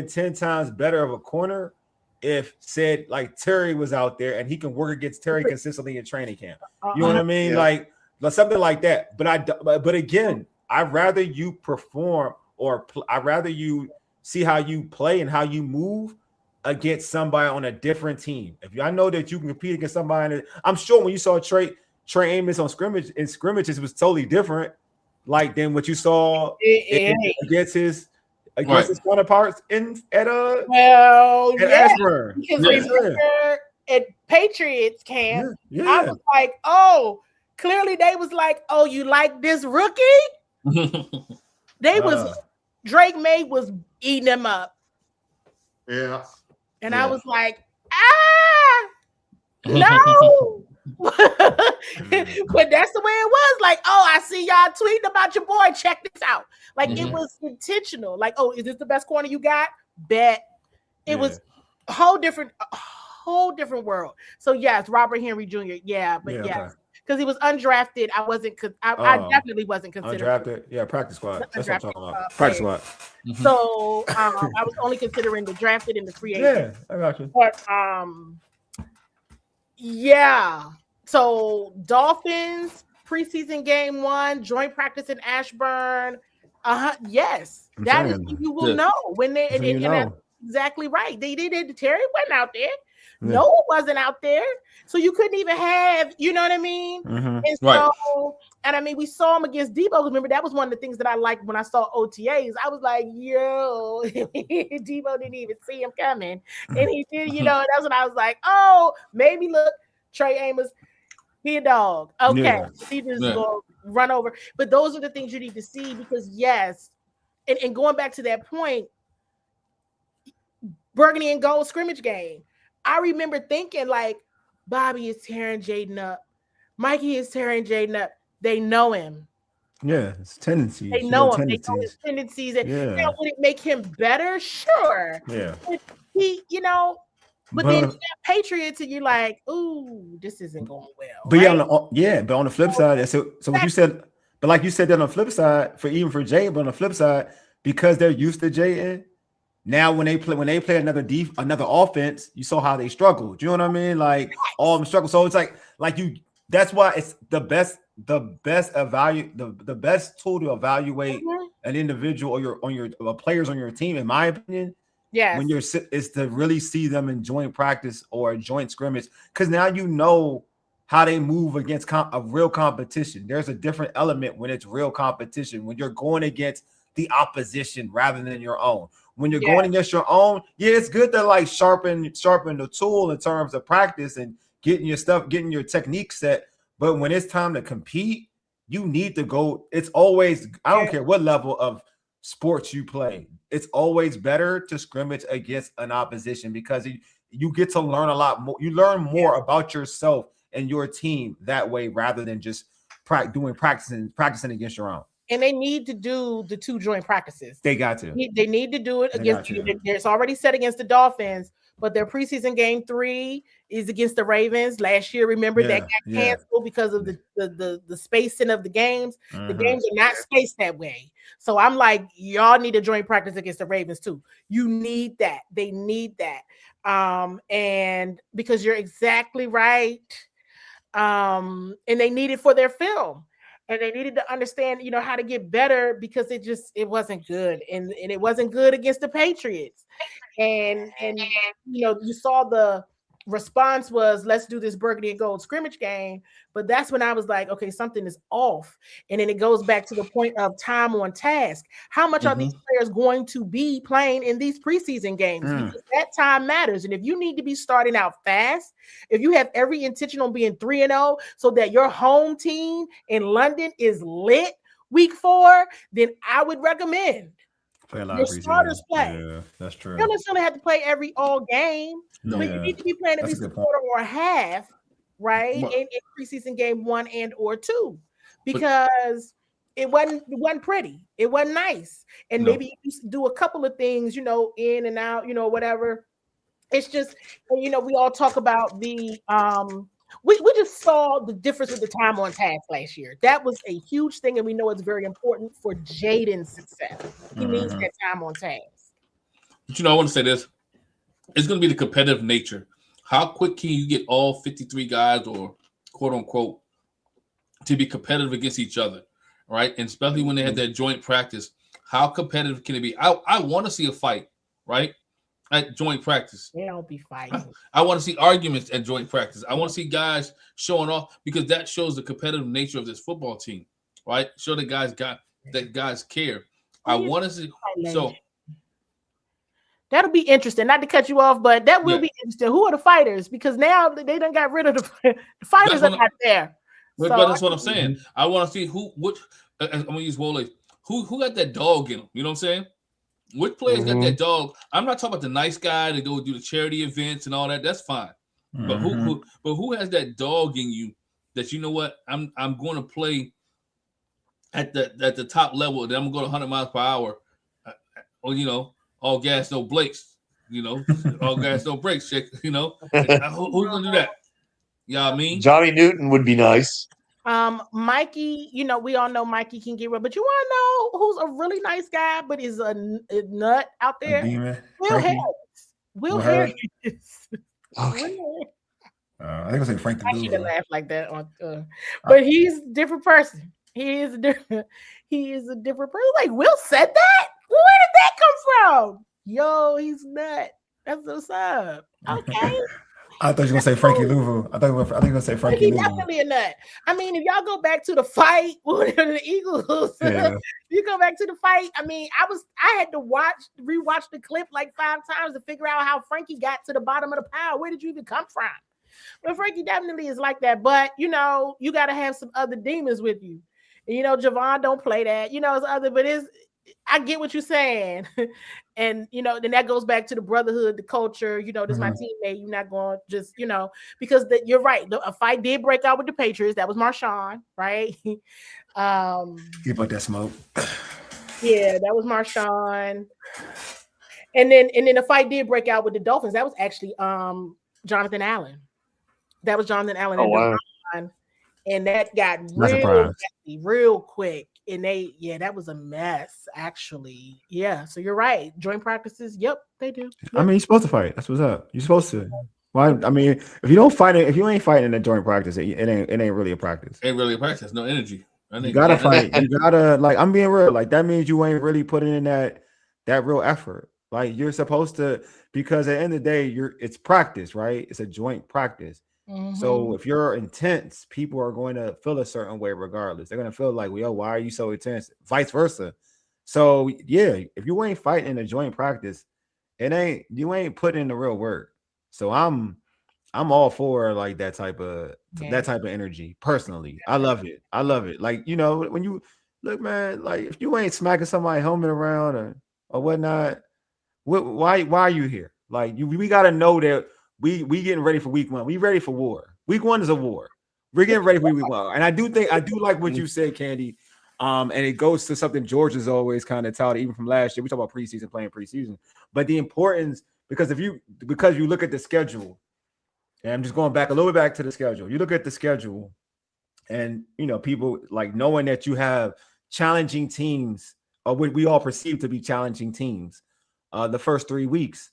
Speaker 1: 10 times better of a corner if said like Terry was out there and he can work against Terry consistently in training camp. You know what I mean? Yeah. Like something like that. But again, I'd rather you perform, or I'd rather you see how you play and how you move against somebody on a different team. If I know that you can compete against somebody, I'm sure when you saw Trey Amos on scrimmages was totally different, like than what you saw against his counterparts at Ashburn.
Speaker 3: Because remember at Patriots camp, I was like, oh, clearly they was like, oh, you like this rookie? Drake May was eating them up.
Speaker 4: Yeah.
Speaker 3: And I was like, no. But that's the way it was. Like, oh, I see y'all tweeting about your boy. Check this out. Like it was intentional. Like, oh, is this the best corner you got? Bet. It was a whole different world. So yes, Robert Henry Jr. Yeah, but yes. Because he was undrafted. I definitely wasn't considered
Speaker 1: undrafted. Yeah, practice squad. That's what I'm talking about. Practice squad.
Speaker 3: So I was only considering the drafted and the free agent.
Speaker 1: Yeah, I got you.
Speaker 3: But yeah. So Dolphins preseason game 1, joint practice in Ashburn. Yes, that is when you will know when they and that's exactly right. They did. Terry wasn't out there. Yeah. Noah wasn't out there, so you couldn't even have, you know what I mean? And so, and I mean, we saw him against Debo. Remember, that was one of the things that I liked when I saw OTAs. I was like, yo, Debo didn't even see him coming, and he did. You know, that's when I was like, oh, maybe look, Trey Amos, he a dog. Okay, he just gonna run over. But those are the things you need to see, because yes, and going back to that point, Burgundy and Gold scrimmage game. I remember thinking, like, Bobby is tearing Jaden up. Mikey is tearing Jaden up. They know him.
Speaker 1: Yeah, it's tendencies.
Speaker 3: They know him. They know his tendencies. And now, would it make him better? Sure.
Speaker 1: Yeah.
Speaker 3: But he, but then you got Patriots and you're like, ooh, this isn't going well.
Speaker 1: But right? But on the flip side, so what you said, but like you said that on the flip side, for Jaden, but on the flip side, because they're used to Jaden, now when they play another offense, you saw how they struggled. You know what I mean? Like all of them struggle. So it's like that's why it's the best tool to evaluate an individual or your players on your team, in my opinion.
Speaker 3: Yeah.
Speaker 1: When is to really see them in joint practice or a joint scrimmage, because now you know how they move against a real competition. There's a different element when it's real competition, when you're going against the opposition rather than your own. When you're going against your own, it's good to like sharpen the tool in terms of practice and getting your technique set. But when it's time to compete, you need to go. It's always, I don't care what level of sports you play, it's always better to scrimmage against an opposition, because you get to learn a lot more. You learn more about yourself and your team that way, rather than just practicing against your own.
Speaker 3: And they need to do the 2 joint practices.
Speaker 1: They got to.
Speaker 3: They need to do it against. It's already set against the Dolphins, but their preseason game 3 is against the Ravens. Last year, remember that got canceled because of the spacing of the games. The games are not spaced that way. So I'm like, y'all need a joint practice against the Ravens too. You need that. They need that. And because you're exactly right. And they need it for their film. And they needed to understand, how to get better, because it wasn't good. And it wasn't good against the Patriots. And you saw the response was, let's do this Burgundy and Gold scrimmage game. But that's when I was like, okay, something is off. And then it goes back to the point of time on task. How much are these players going to be playing in these preseason games? Because that time matters. And if you need to be starting out fast, if you have every intention on being 3-0 so that your home team in London is lit week 4, then I would recommend
Speaker 1: play a lot
Speaker 3: your
Speaker 1: of preseason.
Speaker 3: starters play.
Speaker 1: Yeah, that's true.
Speaker 3: You don't necessarily have to play every all game,
Speaker 1: No.
Speaker 3: but you need to be playing at
Speaker 1: That's
Speaker 3: least
Speaker 1: a
Speaker 3: a
Speaker 1: good point.
Speaker 3: quarter or a half, right?
Speaker 2: Well-
Speaker 3: in preseason game 1 and or 2, because it wasn't pretty. It wasn't nice. And
Speaker 2: No.
Speaker 3: maybe you do a couple of things, in and out, whatever. It's just, we all talk about the we just saw the difference with the time on task last year. That was a huge thing, and we know it's very important for Jaden's success. He needs that time on task.
Speaker 2: But I want to say this. It's going to be the competitive nature. How quick can you get all 53 guys, or quote unquote, to be competitive against each other, right? And especially when they have that joint practice, how competitive can it be? I want to see a fight, right? At joint practice.
Speaker 3: They don't be fighting.
Speaker 2: I want to see arguments at joint practice. I want to see guys showing off, because that shows the competitive nature of this football team, right? Show the guys guys care. I want to see. So
Speaker 3: that'll be interesting. Not to cut you off, but that will be interesting. Who are the fighters? Because now they done got rid of the fighters are not there.
Speaker 2: But that's what I'm saying. I want to see I'm gonna use Wole. Who got that dog in them? You know what I'm saying? Which players got that dog? I'm not talking about the nice guy to go do the charity events and all that. That's fine. But who has that dog in you that, you know what? I'm going to play at the top level, and I'm gonna go to 100 miles per hour. Or all gas, no brakes. All gas, no brakes. Check. Who's gonna do that? You know what I mean?
Speaker 4: Johnny Newton would be nice.
Speaker 3: Mikey, we all know Mikey can get real, but you want to know who's a really nice guy, but is a nut out there? Will Harris. Will Harris.
Speaker 4: Okay.
Speaker 1: I think I say Frank the
Speaker 3: I shouldn't laugh like that but he's a different person. He is a different person. Like, Will said that? Where did that come from? Yo, he's nut. That's what's up. Okay.
Speaker 1: I thought you were gonna say Frankie Louvu. I think you were gonna say Frankie
Speaker 3: He's
Speaker 1: Louvu.
Speaker 3: definitely a nut. I mean, if y'all go back to the fight with the Eagles, you go back to the fight. I mean, I had to rewatch the clip like 5 times to figure out how Frankie got to the bottom of the pile. Where did you even come from? But Frankie definitely is like that. But you got to have some other demons with you. And, Javon don't play that. It's other, but I get what you're saying. And, then that goes back to the brotherhood, the culture, this is my teammate. You're not going to just, because you're right. A fight did break out with the Patriots. That was Marshawn, right?
Speaker 1: Keep up that smoke.
Speaker 3: Yeah, that was Marshawn. And then the fight did break out with the Dolphins. That was actually Jonathan Allen. That was Jonathan Allen.
Speaker 4: Oh, wow.
Speaker 3: And that got real quick. And that was a mess, actually. Yeah, so you're right. Joint practices, yep, they do. Yep.
Speaker 1: I mean, you're supposed to fight. That's what's up. You're supposed to. Why? I mean, if you don't fight it, if you ain't fighting in a joint practice, it ain't really a practice.
Speaker 2: Ain't really a practice. No energy.
Speaker 1: You gotta fight. You gotta, like, I'm being real. Like, that means you ain't really putting in that real effort. Like, you're supposed to, because at the end of the day, it's practice, right? It's a joint practice. So if you're intense, people are going to feel a certain way regardless. They're going to feel like, yo, why are you so intense? Vice versa. So yeah, if you ain't fighting in a joint practice, you ain't putting in the real work. So I'm all for like that type of energy personally. I love it. Like, when you look, man, like if you ain't smacking somebody helmet around or whatnot, why are you here? Like, we got to know that we getting ready for week 1. We ready for war. Week 1 is a war. We're getting ready for week 1. And I do like what you said, Candi. And it goes to something George has always kind of touted, even from last year. We talk about playing preseason, but the importance, because you look at the schedule, and I'm just going back a little bit back to the schedule. You look at the schedule, and people like knowing that you have challenging teams, or what we all perceive to be challenging teams, the first 3 weeks.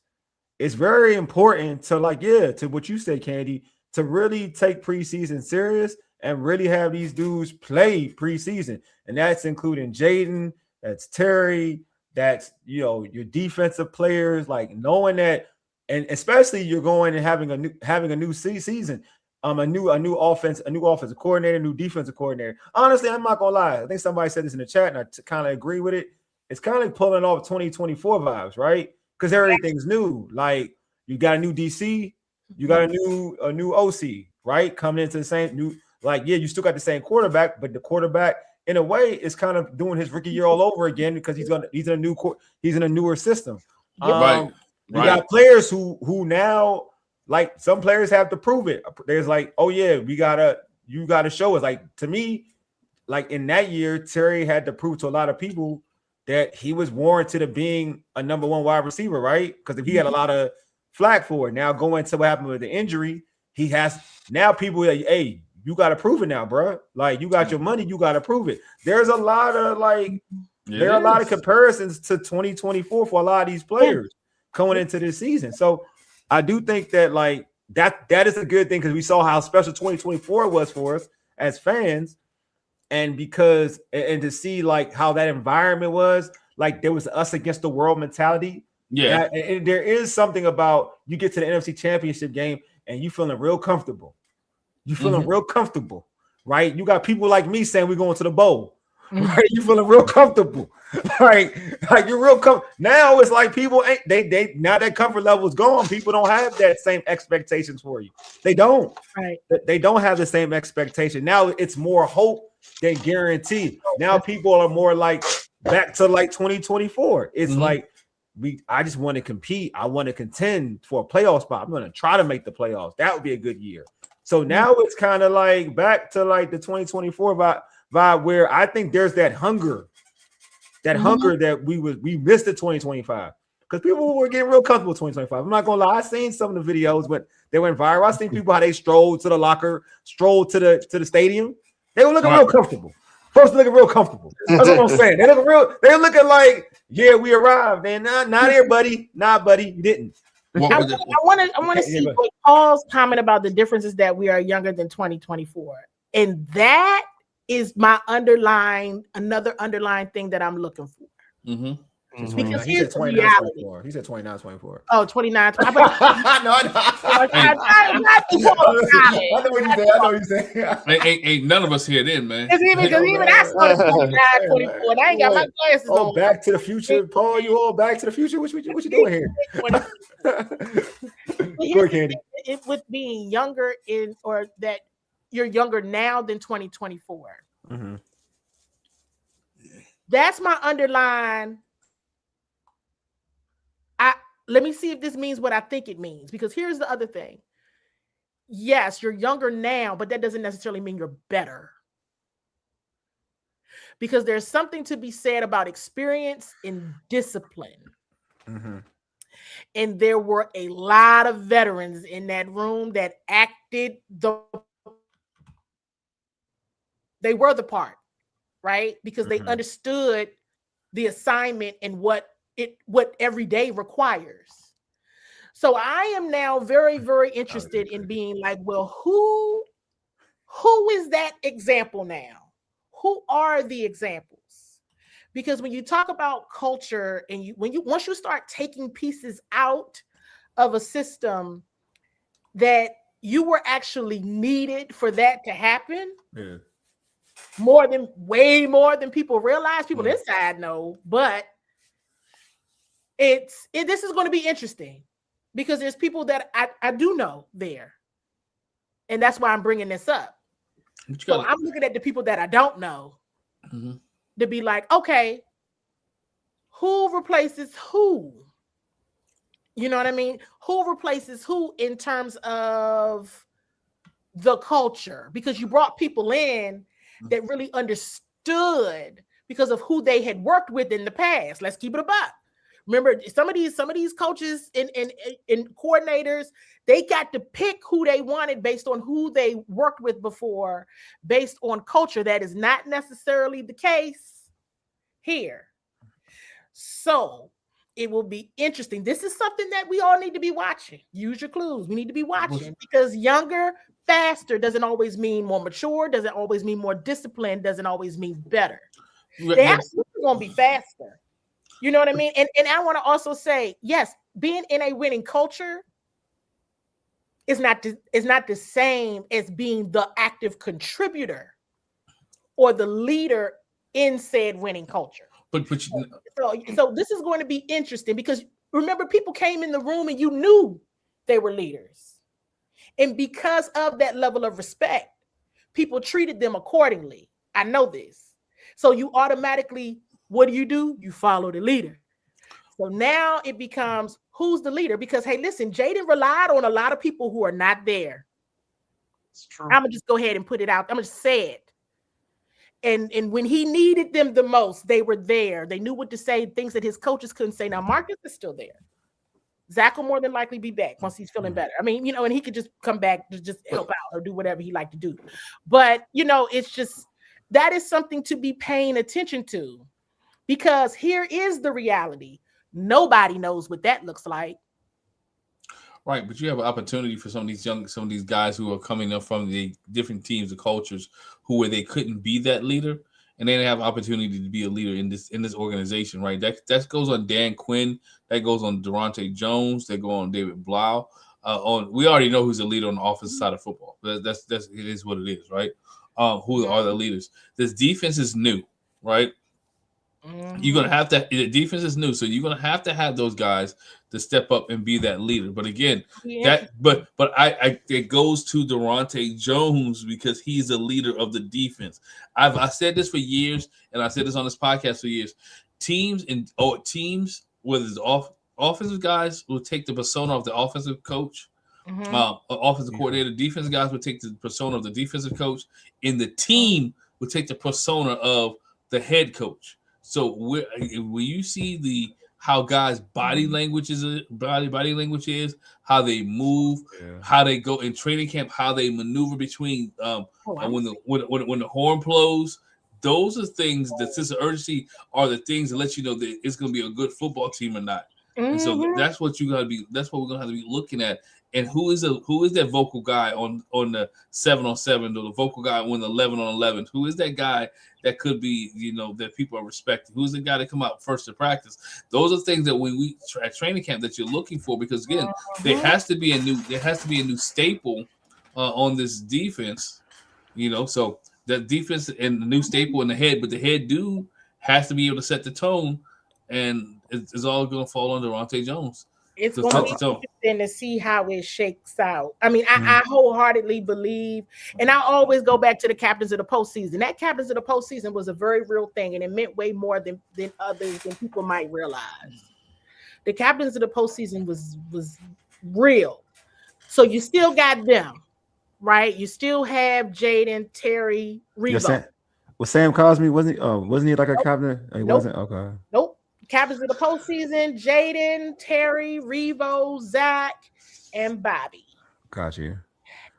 Speaker 1: It's very important to to what you say, Candi, to really take preseason serious and really have these dudes play preseason. And that's including Jaden, that's Terry, that's your defensive players, like knowing that and especially you're going and having a new season, a new offensive coordinator, new defensive coordinator. Honestly, I'm not gonna lie. I think somebody said this in the chat, and I kind of agree with it. It's kind of pulling off 2024 vibes, right? Because everything's new. Like you got a new DC, you got a new OC, right? Coming into the same new, like you still got the same quarterback, but the quarterback in a way is kind of doing his rookie year all over again because he's in a newer system.
Speaker 2: Right.
Speaker 1: You got players who now, like, some players have to prove it. There's like, oh yeah, you gotta show us. Like, to me, like in that year, Terry had to prove to a lot of people that he was warranted of being a number one wide receiver, right? Because if he had a lot of flack for it. Now going to what happened with the injury, he has now people like, hey, you got to prove it now, bro. Like, you got your money, you got to prove it. There's a lot of there are a lot of comparisons to 2024 for a lot of these players coming into this season. So I do think that that is a good thing because we saw how special 2024 was for us as fans. And to see like how that environment was, like there was us against the world mentality. Yeah. And there is something about you get to the NFC Championship game and you feeling real comfortable. You feeling real comfortable, right? You got people like me saying we're going to the bowl. Right? You feeling real comfortable. Like you're real comfortable. Now it's like people ain't they now that comfort level is gone. People don't have that same expectations for you. They don't.
Speaker 3: Right.
Speaker 1: They don't have the same expectation. Now it's more hope than guaranteed. Now people are more like back to like 2024. It's like I just want to compete. I want to contend for a playoff spot. I'm going to try to make the playoffs. That would be a good year. So now it's kind of like back to like the 2024 vibe where I think there's that hunger that we missed in 2025 because people were getting real comfortable in 2025. I'm not gonna lie, I seen some of the videos when they went viral. I seen people how they strolled to the locker, strolled to the stadium. They were looking real comfortable. Folks looking real comfortable. That's what I'm saying. They're looking like, yeah, we arrived. And not here, buddy. Nah, buddy, you didn't.
Speaker 3: I want to see what Paul's comment about the differences that we are younger than 2024, and that is my another underlying thing that I'm looking for. Because here's the reality.
Speaker 1: He said 29, 24.
Speaker 3: Oh, 29, 20.
Speaker 1: I know what you said.
Speaker 2: Ain't none of us here then, man.
Speaker 3: Because even I started 29, 24, and I ain't got my glasses on.
Speaker 1: Back to the Future, Paul. You all Back to the Future? What you doing here? Go ahead, Candi.
Speaker 3: With being younger that you're younger now than 2024. That's my underline. Let me see if this means what I think it means, because here's the other thing. Yes, you're younger now, but that doesn't necessarily mean you're better. Because there's something to be said about experience and discipline. And there were a lot of veterans in that room that they were the part, right? Because they understood the assignment and what every day requires. So I am now very, very interested in being like, well, who is that example now? Who are the examples? Because when you talk about culture and once you start taking pieces out of a system that you were actually needed for that to happen, way more than people realize, people inside know, but this is going to be interesting because there's people that I do know there. And that's why I'm bringing this up. So I'm looking at the people that I don't know to be like, okay, who replaces who? You know what I mean? Who replaces who in terms of the culture? Because you brought people in that really understood because of who they had worked with in the past. Let's keep it a buck. Remember, some of these coaches and coordinators, they got to pick who they wanted based on who they worked with before, based on culture. That is not necessarily the case here. So it will be interesting. This is something that we all need to be watching. Use your clues. We need to be watching because younger, faster doesn't always mean more mature, doesn't always mean more disciplined, doesn't always mean better. They absolutely going to be faster. You know what I mean? And I want to also say, yes, being in a winning culture is not the same as being the active contributor or the leader in said winning culture.
Speaker 2: But
Speaker 3: so this is going to be interesting because remember, people came in the room and you knew they were leaders. And because of that level of respect, people treated them accordingly. I know this. So you automatically, what do? You follow the leader. So now it becomes, who's the leader? Because, hey, listen, Jaden relied on a lot of people who are not there.
Speaker 4: It's true.
Speaker 3: I'm going to just go ahead and put it out. I'm going to say it. And when he needed them the most, they were there. They knew what to say, things that his coaches couldn't say. Now, Marcus is still there. Zach will more than likely be back once he's feeling better. I mean, you know, and he could just come back to just help out or do whatever he liked to do. But, you know, it's just, that is something to be paying attention to, because here is the reality. Nobody knows what that looks like.
Speaker 2: Right, but you have an opportunity for some of these guys who are coming up from the different teams and cultures where they couldn't be that leader, and they have opportunity to be a leader in this organization, right? That goes on Dan Quinn, that goes on Durante Jones, that go on David Blough. We already know who's a leader on the offensive side of football. That's it is what it is, right? Who are the leaders? This defense is new, right? You're gonna have to. The defense is new, so you're gonna have to have those guys to step up and be that leader. But again, it goes to Durante Jones because he's the leader of the defense. I said this for years, and I said this on this podcast for years. Teams, whether it's offensive guys, will take the persona of the offensive coach. Offensive coordinator, defensive guys will take the persona of the defensive coach, and the team will take the persona of the head coach. So when you see how guys' body language is, how they move, how they go in training camp, how they maneuver between when the horn blows, those are things. The sense of urgency are the things that let you know that it's going to be a good football team or not. And so that's what you got to be. That's what we're going to have to be looking at. And who is that vocal guy on the 7-on-7 or the vocal guy on the 11-on-11? Who is that guy that could be, you know, that people are respecting? Who's the guy that come out first to practice? Those are things that when we at training camp that you're looking for, because again, there has to be a new staple on this defense, you know. So that defense and the new staple in the head, but the head dude has to be able to set the tone, and it's all going to fall on Durante Jones.
Speaker 3: It's going to be interesting to see how it shakes out. I mean, I wholeheartedly believe, and I always go back to the captains of the postseason. That captains of the postseason was a very real thing, and it meant way more than others than people might realize. The captains of the postseason was real. So you still got them, right? You still have Jaden, Terry, Revo.
Speaker 1: Was Sam Cosme, wasn't he like a captain? He wasn't? Okay.
Speaker 3: Nope. Captains of the postseason: Jaden, Terry, Revo, Zach, and Bobby.
Speaker 1: Gotcha.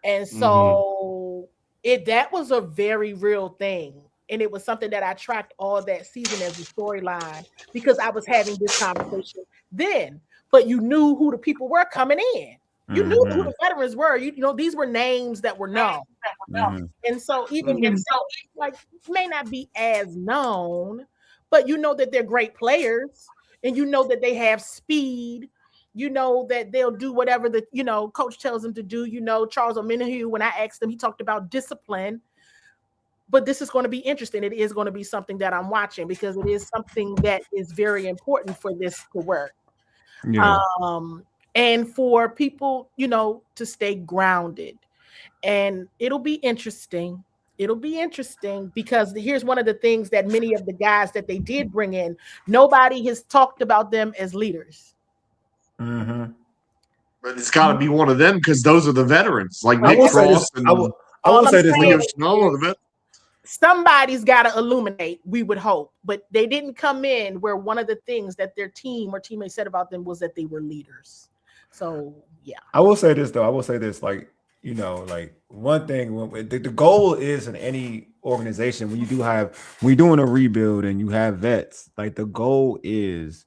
Speaker 3: And so that was a very real thing. And it was something that I tracked all that season as a storyline because I was having this conversation then. But you knew who the people were coming in. You knew who the veterans were. You know, these were names that were known. And so even like may not be as known, but you know that they're great players, and you know that they have speed. You know that they'll do whatever the coach tells them to do. You know, Charles Omenihu, when I asked him, he talked about discipline. But this is going to be interesting. It is going to be something that I'm watching because it is something that is very important for this to work. Yeah. And for people, to stay grounded. And it'll be interesting. It'll be interesting because here's one of the things that many of the guys that they did bring in, nobody has talked about them as leaders.
Speaker 4: But it's got to be one of them because those are the veterans, like Nick Cross and
Speaker 1: I will say this.
Speaker 4: Leo Snow.
Speaker 3: Somebody's got to illuminate, we would hope, but they didn't come in where one of the things that their team or teammates said about them was that they were leaders. So, yeah.
Speaker 1: I will say this, though. Like one thing, the goal is in any organization when you're doing a rebuild and you have vets, like the goal is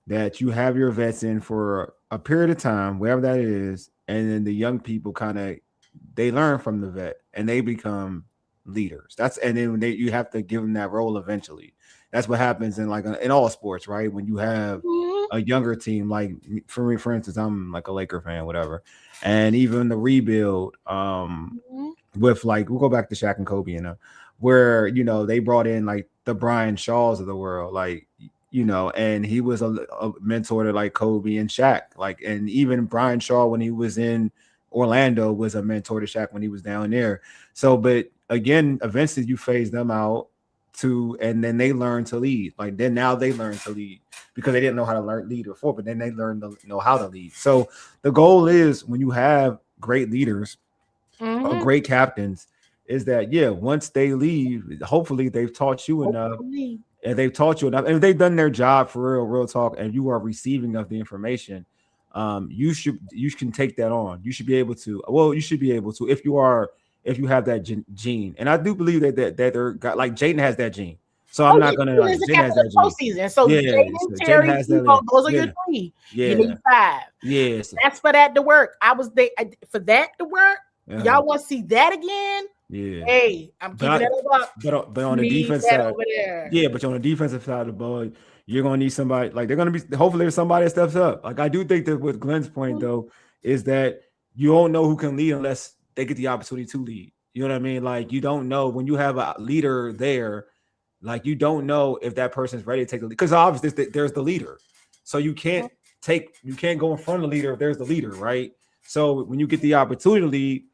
Speaker 1: that you have your vets in for a period of time, wherever that is, and then the young people they learn from the vet and they become leaders. You have to give them that role eventually. That's what happens in all sports, right? When you have a younger team. Like for me, for instance, I'm like a Laker fan, whatever, and even the rebuild, with like we'll go back to Shaq and Kobe, where they brought in like the Brian Shaws of the world, like and he was a mentor to like Kobe and Shaq, like, and even Brian Shaw when he was in Orlando was a mentor to Shaq when he was down there. So, but again, eventually you phase them out and then they learn to lead. Like then now they learn to lead because they didn't know how to lead before, but then they learn to know how to lead. So the goal is when you have great leaders or great captains, is that once they leave, hopefully they've taught you enough. And they've taught you enough, and if they've done their job for real talk, and you are receiving of the information, you can take that on. You should be able to. Well, you should be able to if you have that gene. And I do believe that they're got, like Jaden has that gene. So I'm not gonna like Jaden has that gene.
Speaker 3: Postseason. So Jaden, Terry, those are your 3.
Speaker 1: Yeah.
Speaker 3: You need 5.
Speaker 1: Yes.
Speaker 3: That's for that to work. For that to work. Y'all want to see that again?
Speaker 1: Yeah.
Speaker 3: Hey, I'm keeping that up.
Speaker 1: But on the defense side,
Speaker 3: over there.
Speaker 1: but on the defensive side of the ball, you're gonna need somebody. Like they're gonna be. Hopefully, there's somebody that steps up. Like I do think that with Glen's point though is that you don't know who can lead unless they get the opportunity to lead. You know what I mean? Like you don't know when you have a leader there. Like you don't know if that person's ready to take the lead because obviously there's the leader. So you can't go in front of the leader if there's the leader, right? So when you get the opportunity to lead.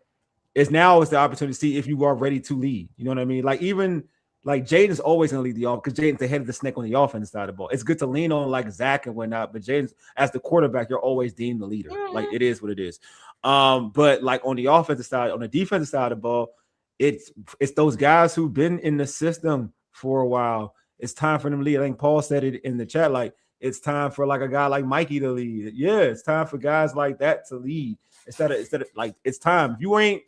Speaker 1: It's the opportunity to see if you are ready to lead. You know what I mean? Like even like Jaden's always going to lead the offense because Jaden's the head of the snake on the offense side of the ball. It's good to lean on like Zach and whatnot, but Jaden's as the quarterback, you're always deemed the leader. Like it is what it is. But like on the offensive side, on the defensive side of the ball, it's those guys who've been in the system for a while. It's time for them to lead. I think Paul said it in the chat. Like it's time for like a guy like Mikey to lead. Yeah, it's time for guys like that to lead instead of like it's time. If you ain't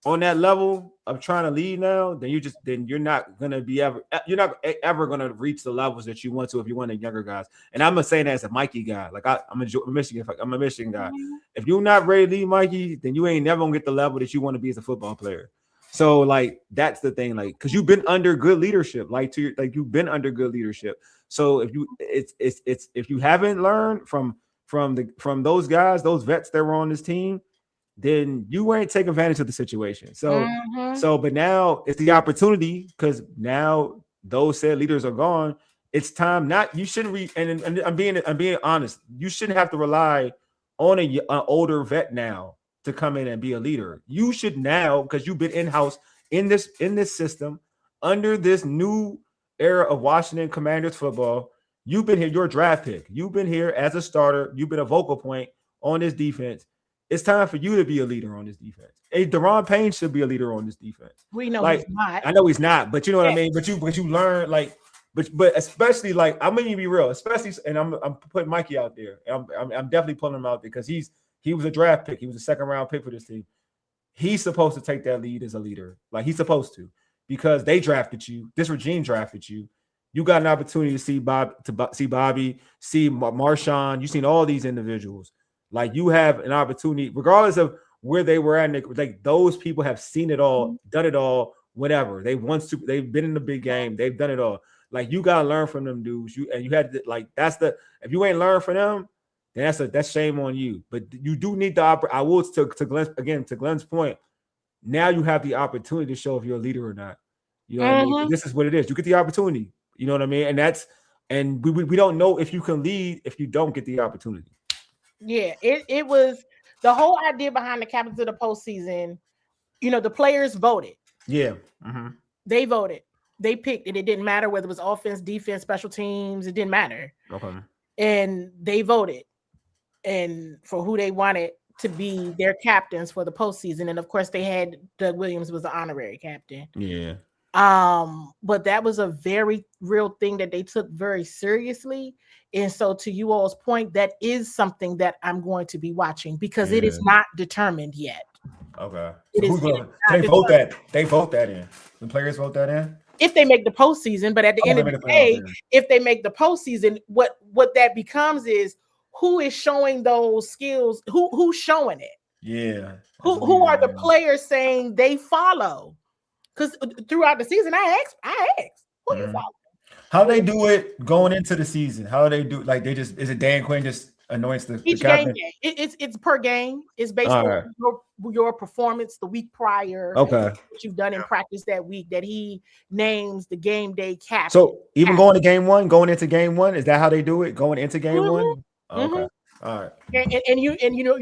Speaker 1: on that level of trying to lead now, then you're not gonna reach the levels that you want to if you want the younger guys. And I'm not saying that as a Mikey guy. Like I'm a Michigan guy. If you're not ready to lead Mikey, then you ain't never gonna get the level that you want to be as a football player. So like that's the thing, like because you've been under good leadership, you've been under good leadership. So if you haven't learned from those guys, those vets that were on this team, then you ain't take advantage of the situation. So, but now it's the opportunity because now those said leaders are gone. It's time. You shouldn't and I'm being honest. You shouldn't have to rely on an older vet now to come in and be a leader. You should now because you've been in-house in this system under this new era of Washington Commanders football. You've been here. You're a draft pick. You've been here as a starter. You've been a vocal point on this defense. It's time for you to be a leader on this defense. Hey, Deron Payne should be a leader on this defense.
Speaker 3: We know
Speaker 1: like,
Speaker 3: he's not.
Speaker 1: I know he's not, but you know what I mean. But you learn but especially like I'm gonna be real, especially, and I'm putting Mikey out there. I'm definitely pulling him out there because he was a draft pick. He was a second round pick for this team. He's supposed to take that lead as a leader. Like he's supposed to because they drafted you. This regime drafted you. You got an opportunity to see Bobby, see Marshawn. You've seen all these individuals. Like you have an opportunity, regardless of where they were at. Like those people have seen it all, done it all, whatever. They've been in the big game. They've done it all. Like you gotta learn from them dudes. You had to, like if you ain't learned from them, then that's shame on you. But you do need the I will to Glen's point. Now you have the opportunity to show if you're a leader or not. You know what I mean? This is what it is. You get the opportunity. You know what I mean? And we don't know if you can lead if you don't get the opportunity.
Speaker 3: Yeah, it was the whole idea behind the captains of the postseason. The players voted.
Speaker 1: Yeah.
Speaker 3: They voted. They picked it. It didn't matter whether it was offense, defense, special teams. It didn't matter.
Speaker 1: Okay.
Speaker 3: And they voted and for who they wanted to be their captains for the postseason. And of course, they had Doug Williams was the honorary captain.
Speaker 1: Yeah.
Speaker 3: But that was a very real thing that they took very seriously. And so to you all's point, that is something that I'm going to be watching because it is not determined yet.
Speaker 1: Okay. So they vote that in. The players vote that in?
Speaker 3: If they make the postseason, but at the end of the day, if they make the postseason, what that becomes is who is showing those skills, who's showing it?
Speaker 1: Yeah.
Speaker 3: Who are the players saying they follow? Because throughout the season, I asked, who you follow?
Speaker 1: How they do it going into the season? How they do? Like they just is it Dan Quinn just anoints the
Speaker 3: Each
Speaker 1: captain?
Speaker 3: game, it's per game. It's based
Speaker 1: All
Speaker 3: on your performance the week prior.
Speaker 1: Okay.
Speaker 3: What you've done in practice that week. That he names the game day captain.
Speaker 1: So even going into game one, is that how they do it? Going into game one? Okay. All right.
Speaker 3: And you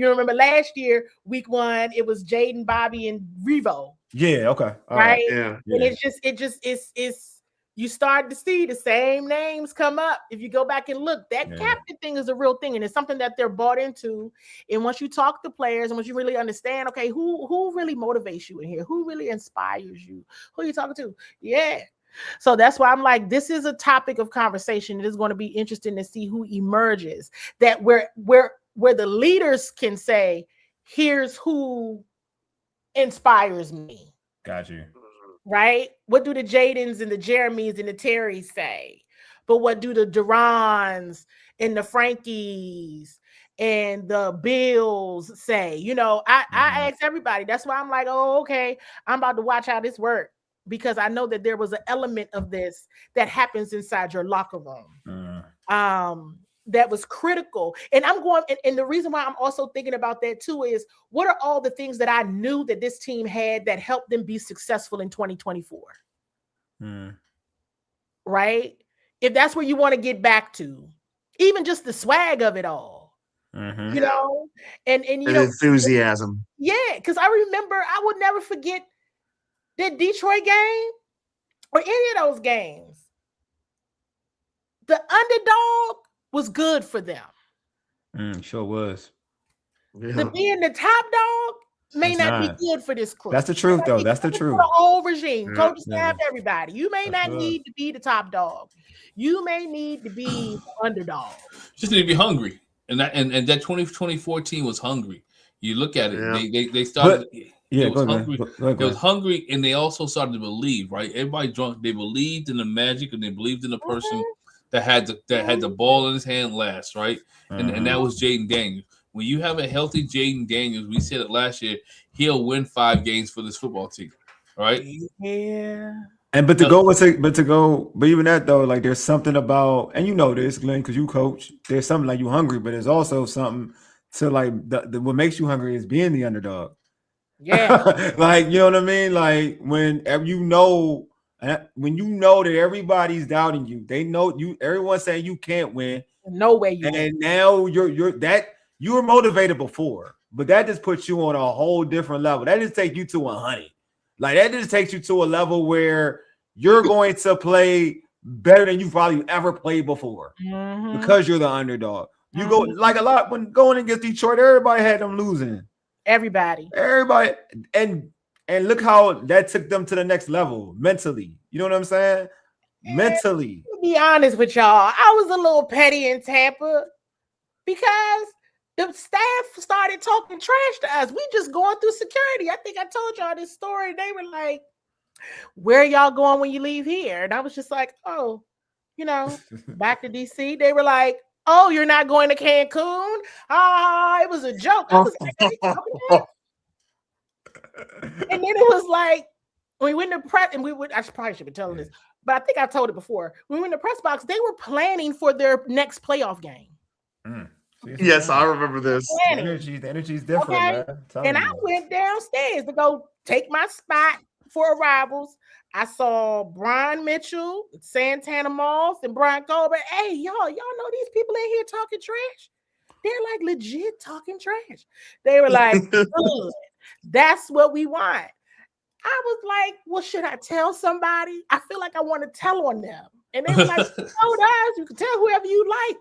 Speaker 3: remember last year, week 1, it was Jaden, Bobby, and Revo.
Speaker 1: Yeah. Okay. All
Speaker 3: right.
Speaker 4: Yeah.
Speaker 3: And it's you start to see the same names come up. If you go back and look, that captain thing is a real thing, and it's something that they're bought into. And once you talk to players, and once you really understand, okay, who really motivates you in here? Who really inspires you? Who are you talking to? Yeah. So that's why I'm like, this is a topic of conversation. It is going to be interesting to see who emerges. That where the leaders can say, here's who inspires me.
Speaker 1: Got you.
Speaker 3: Right? What do the Jadens and the Jeremys and the Terrys say? But what do the Durans and the Frankies and the Bills say? I ask everybody. That's why I'm like, oh, okay, I'm about to watch how this works, because I know that there was an element of this that happens inside your locker room. That was critical. And and the reason why I'm also thinking about that too is, what are all the things that I knew that this team had that helped them be successful in 2024? Right? If that's where you want to get back to, even just the swag of it all, and
Speaker 4: enthusiasm.
Speaker 3: Yeah, because I remember, I would never forget that Detroit game or any of those games. The underdog was good for them.
Speaker 1: Sure was.
Speaker 3: The being the top dog may not be good for this crew.
Speaker 1: That's the truth, though. That's the truth.
Speaker 3: For the whole regime, coach, staff, everybody. You may not need to be the top dog. You may need to be the underdog.
Speaker 2: Just need to be hungry, and that 2024 team was hungry. You look at it; they started. It was hungry. It was hungry, and they also started to believe. Right, everybody drunk. They believed in the magic, and they believed in the person that had the ball in his hand last, right? And that was Jaden Daniels. When you have a healthy Jaden Daniels, we said it last year, he'll win 5 games for this football team, right?
Speaker 3: Yeah.
Speaker 1: But even that though, like there's something about, and you know this, Glenn, because you coach. There's something like you hungry, but there's also something to like what makes you hungry is being the underdog.
Speaker 3: Yeah.
Speaker 1: Like, you know what I mean? Like when you know that everybody's doubting you, they know you. Everyone's saying you can't win.
Speaker 3: No way you.
Speaker 1: And now you were motivated before, but that just puts you on a whole different level. That just takes you to 100. Like that just takes you to a level where you're going to play better than you probably ever played before because you're the underdog. You go like a lot when going against Detroit, everybody had them losing. Everybody, and look how that took them to the next level mentally. You know what I'm saying? Mentally.
Speaker 3: To be honest with y'all, I was a little petty in Tampa because the staff started talking trash to us. We just going through security. I think I told y'all this story. They were like, where are y'all going when you leave here? And I was just like, oh, back to DC. They were like, oh, you're not going to Cancun? It was a joke. I was like, and then it was like, we went to press, and I probably should be telling this, but I think I told it before. When we went to press box, they were planning for their next playoff game.
Speaker 4: Yes, I remember this.
Speaker 1: The energy is different, man.
Speaker 3: And I went downstairs to go take my spot for arrivals. I saw Brian Mitchell, Santana Moss, and Brian Colbert. Hey, y'all know these people in here talking trash? They're like legit talking trash. They were like, good. That's what we want. I was like, well, should I tell somebody? I feel like I want to tell on them. And they were like, you can tell whoever you like.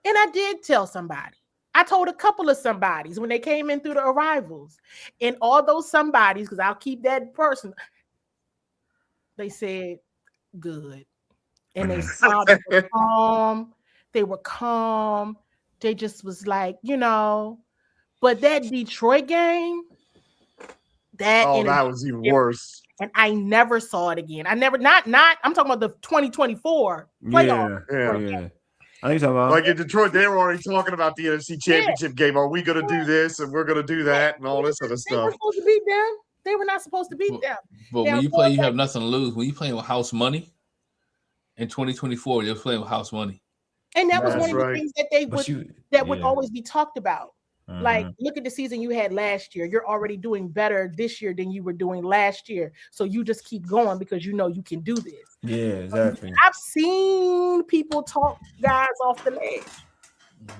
Speaker 3: And I did tell somebody. I told a couple of somebodies when they came in through the arrivals. And all those somebodies, because I'll keep that person, they said, good. And they saw they were calm. They were calm. They just was like, But that Detroit game, that
Speaker 4: was even worse.
Speaker 3: And I never saw it again. I never, not. I'm talking about the 2024 playoff.
Speaker 1: Yeah. I think so.
Speaker 4: Like in Detroit, they were already talking about the NFC Championship game. Are we going to do this and we're going to do that and all this other stuff?
Speaker 3: They were supposed to beat them. They were not supposed to beat them.
Speaker 2: But when you play, you have nothing to lose. When you playing with house money, In 2024, they were playing with house money.
Speaker 3: And that was
Speaker 4: That's
Speaker 3: one of the
Speaker 4: right.
Speaker 3: things that they would always be talked about. Like, look at the season you had last year. You're already doing better this year than you were doing last year. So you just keep going because you know you can do this.
Speaker 1: Yeah, exactly.
Speaker 3: I've seen people talk guys off the ledge.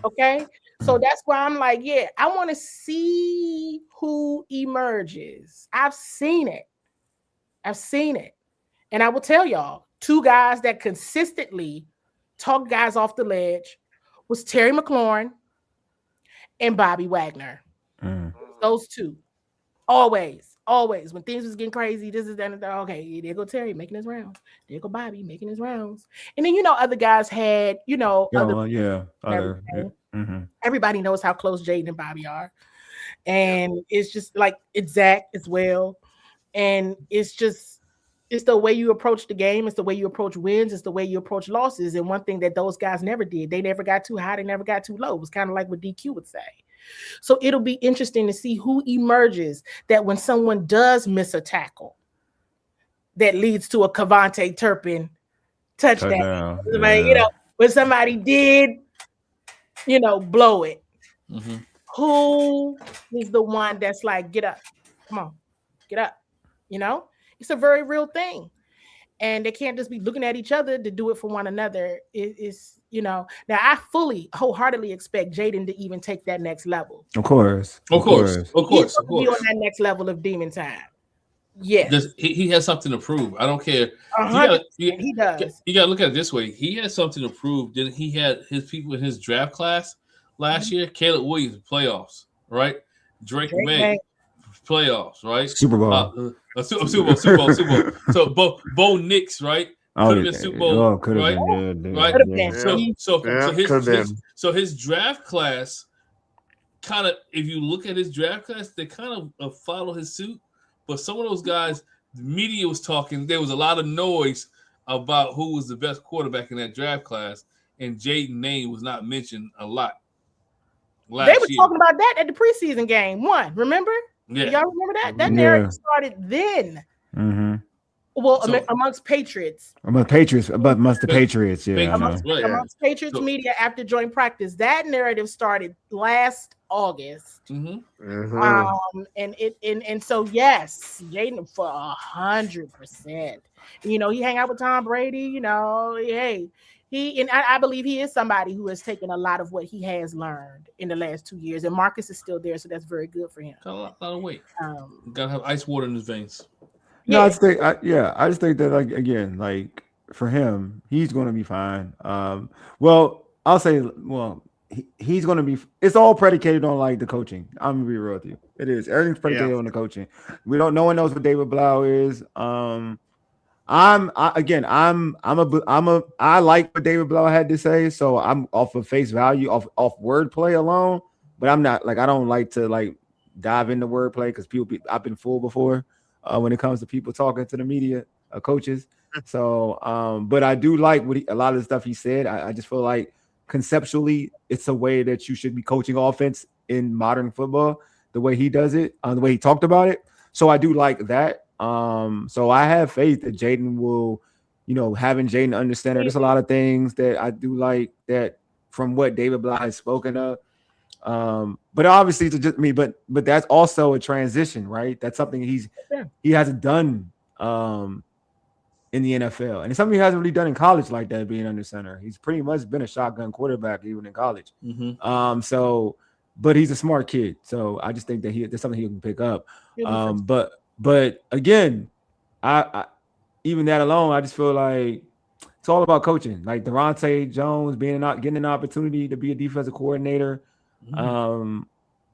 Speaker 3: Okay. So that's why I'm like, yeah, I want to see who emerges. I've seen it. And I will tell y'all, two guys that consistently talk guys off the ledge was Terry McLaurin and Bobby Wagner. Those two. Always. When things was getting crazy, this is that and that. Okay, there go Terry making his rounds. There go Bobby making his rounds. And then, other guys had, everybody knows how close Jaden and Bobby are. And it's just like, it's Zach as well. And it's the way you approach the game. It's the way you approach wins. It's the way you approach losses. And one thing that those guys never did, they never got too high. They never got too low. It was kind of like what DQ would say. So it'll be interesting to see who emerges that when someone does miss a tackle that leads to a Cavante Turpin touchdown. When somebody did, blow it. Who is the one that's like, get up, come on, get up. It's a very real thing. And they can't just be looking at each other to do it for one another. Now I wholeheartedly expect Jaden to even take that next level.
Speaker 1: Of course.
Speaker 3: Be on that next level of demon time. Yes.
Speaker 2: He has something to prove. I don't care.
Speaker 3: He does.
Speaker 2: You got to look at it this way. He has something to prove. Didn't he had his people in his draft class last year? Caleb Williams, playoffs, right? Drake May, playoffs, right?
Speaker 1: Super Bowl.
Speaker 2: Super Bowl. So Bo Nix, right? Could have been Super Bowl, right? So his draft class kind of, if you look at his draft class, they kind of follow his suit. But some of those guys, the media was talking. There was a lot of noise about who was the best quarterback in that draft class, and Jaden name was not mentioned a lot.
Speaker 3: They were talking about that at the preseason game. Remember?
Speaker 2: Yeah.
Speaker 3: Y'all remember that? That narrative started then. Well, amongst Patriots.
Speaker 1: Amongst the Patriots, yeah.
Speaker 3: Amongst Patriots media after joint practice. That narrative started last August. And so yes, Jaden for 100%. He hang out with Tom Brady, I believe he is somebody who has taken a lot of what he has learned in the last 2 years, and Marcus is still there, so that's very good for him.
Speaker 2: Got a lot of weight. Gotta have ice water in his veins.
Speaker 1: No, I just think that for him, he's going to be fine. He's going to be. It's all predicated on the coaching. I'm gonna be real with you. It is. Everything's predicated on the coaching. No one knows what David Blough is. I like what David Blough had to say, so I'm off of face value, off wordplay alone. But I'm not I don't like to dive into wordplay because I've been fooled before when it comes to people talking to the media, coaches. So, but I do like a lot of the stuff he said. I just feel like conceptually, it's a way that you should be coaching offense in modern football, the way he does it, the way he talked about it. So I do like that. So I have faith that Jaden will, having Jaden understand that there's a lot of things that I do like that from what David Blough has spoken of. But obviously it's just me, but that's also a transition, right? That's something he hasn't done in the NFL. And it's something he hasn't really done in college like that, being under center. He's pretty much been a shotgun quarterback even in college. But he's a smart kid. So I just think that there's something he can pick up. But again, I even that alone, I just feel like it's all about coaching. Like Durante Jones getting an opportunity to be a defensive coordinator,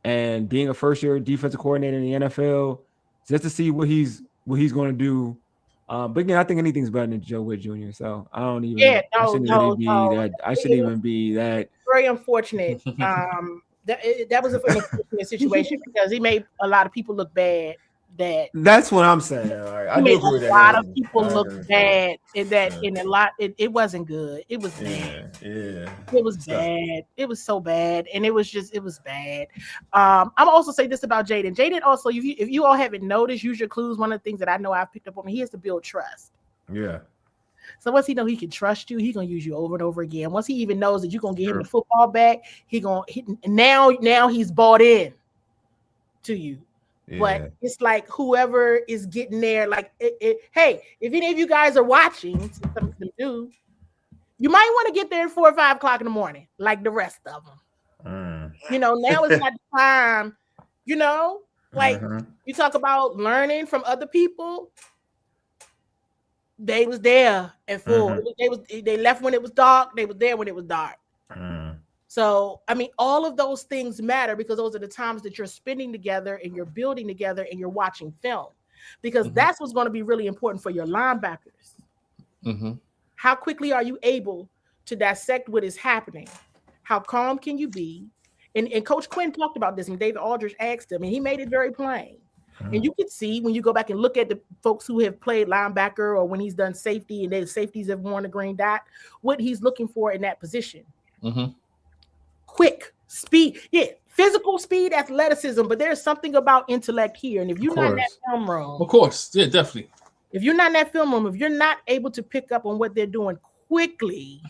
Speaker 1: and being a first-year defensive coordinator in the NFL, just to see what he's going to do. But again, I think anything's better than Joe Witt Jr. So I don't even. I shouldn't even be that.
Speaker 3: Very unfortunate. That was an unfortunate situation because he made a lot of people look bad.
Speaker 1: That's what I'm saying. Right. I do agree with that.
Speaker 3: A lot of people look bad in that. In a lot, it wasn't good. It was bad.
Speaker 1: Yeah.
Speaker 3: It was bad. It was so bad, and it was bad. I'm also say this about Jaden. Jaden also, if you all haven't noticed, use your clues. One of the things that I know I've picked up on, he has to build trust.
Speaker 1: Yeah.
Speaker 3: So once he know he can trust you, he gonna use you over and over again. Once he even knows that you're gonna get him the football back, now he's bought in to you. Yeah. But it's like whoever is getting there, like hey, if any of you guys are watching, some of them do, you might want to get there at 4 or 5 o'clock in the morning, like the rest of them. You know, now it's not the time. You know, like you talk about learning from other people. They was there at 4. They left when it was dark. They was there when it was dark. So, I mean, all of those things matter because those are the times that you're spending together and you're building together and you're watching film, because that's what's going to be really important for your linebackers. How quickly are you able to dissect what is happening? How calm can you be? And Coach Quinn talked about this, and David Aldridge asked him, and he made it very plain. And you can see when you go back and look at the folks who have played linebacker or when he's done safety and the safeties have worn the green dot, what he's looking for in that position. Quick, speed, physical speed, athleticism, but there's something about intellect here. And if you're not in that film room,
Speaker 2: of course, yeah, definitely.
Speaker 3: If you're not in that film room, if you're not able to pick up on what they're doing quickly,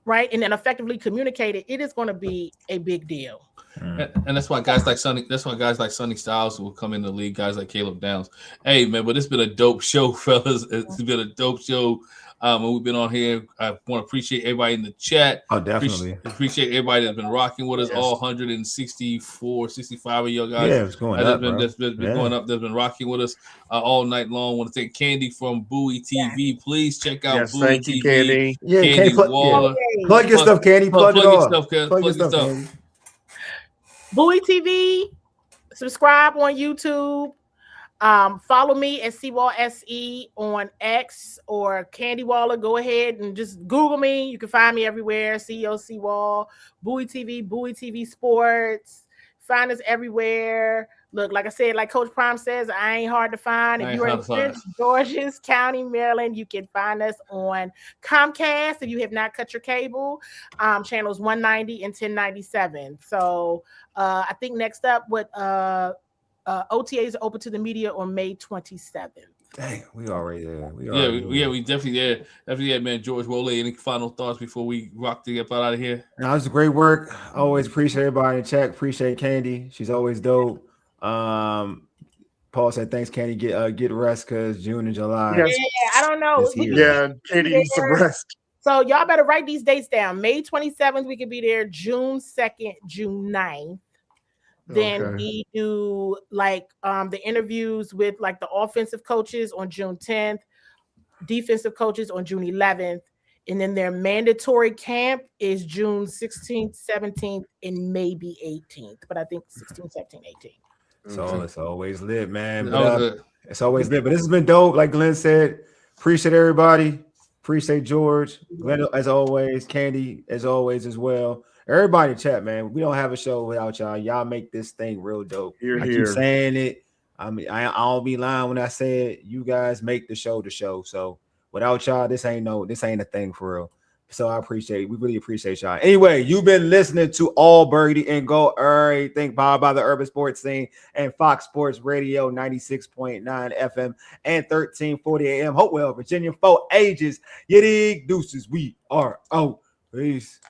Speaker 3: right, and then effectively communicate it, it is going to be a big deal.
Speaker 2: And that's why guys like Sonny Styles will come in the league, guys like Caleb Downs. Hey man, but it's been a dope show, fellas. It's been a dope show. We've been on here. I want to appreciate everybody in the chat.
Speaker 1: Oh, definitely.
Speaker 2: Appreciate everybody that's been rocking with us. All 164, 65 of you guys.
Speaker 1: Yeah, it's going up.
Speaker 2: That's been going up. That's been rocking with us all night long. I want to thank Candi from Bowie TV. Please check out Bowie
Speaker 4: thank
Speaker 2: TV.
Speaker 4: You, Candi.
Speaker 1: Yeah,
Speaker 2: Candi Waller.
Speaker 1: Plug your stuff, Candi. Plug your
Speaker 2: stuff. Plug your stuff.
Speaker 3: Bowie TV. Subscribe on YouTube. Follow me at Wole SE on X or Candi Waller. Go ahead and just Google me. You can find me everywhere. CEO Wole, Bowie TV Sports. Find us everywhere. Look, like I said, like Coach Prime says, I ain't hard to find. If you're in Prince George's County, Maryland, you can find us on Comcast if you have not cut your cable, channels 190 and 1097. So I think next up, OTAs are open to the media on May 27th.
Speaker 1: Dang, we already there.
Speaker 2: We definitely there. Definitely there, man. George Wole, any final thoughts before we rock the up out of here?
Speaker 1: No, it was great work. Always appreciate everybody in the chat. Appreciate Candi. She's always dope. Paul said thanks, Candi. Get rest because June and July.
Speaker 3: Yeah, I don't know.
Speaker 4: Candi needs some rest.
Speaker 3: So y'all better write these dates down. May 27th, we could be there. June 2nd, June 9th. Then we do like the interviews with like the offensive coaches on June 10th, defensive coaches on June 11th, and then their mandatory camp is June 16th, 17th, and maybe 18th. But I think 16th, 17th, 18th.
Speaker 1: So it's always lit, man. It's always lit. But this has been dope. Like Glenn said, appreciate everybody. Appreciate George, Glenn, as always, Candi, as always, as well. Everybody in chat, man. We don't have a show without y'all. Y'all make this thing real dope. I keep saying it. I mean, I'll be lying when I say it. You guys make the show. So without y'all, this ain't a thing for real. So we really appreciate y'all. Anyway, you've been listening to All Burgundy and Go Errrything, powered by the Urban Sports Scene and Fox Sports Radio 96.9 FM and 1340 AM. Hopewell, Virginia, for ages. You dig? Deuces. We are out. Peace.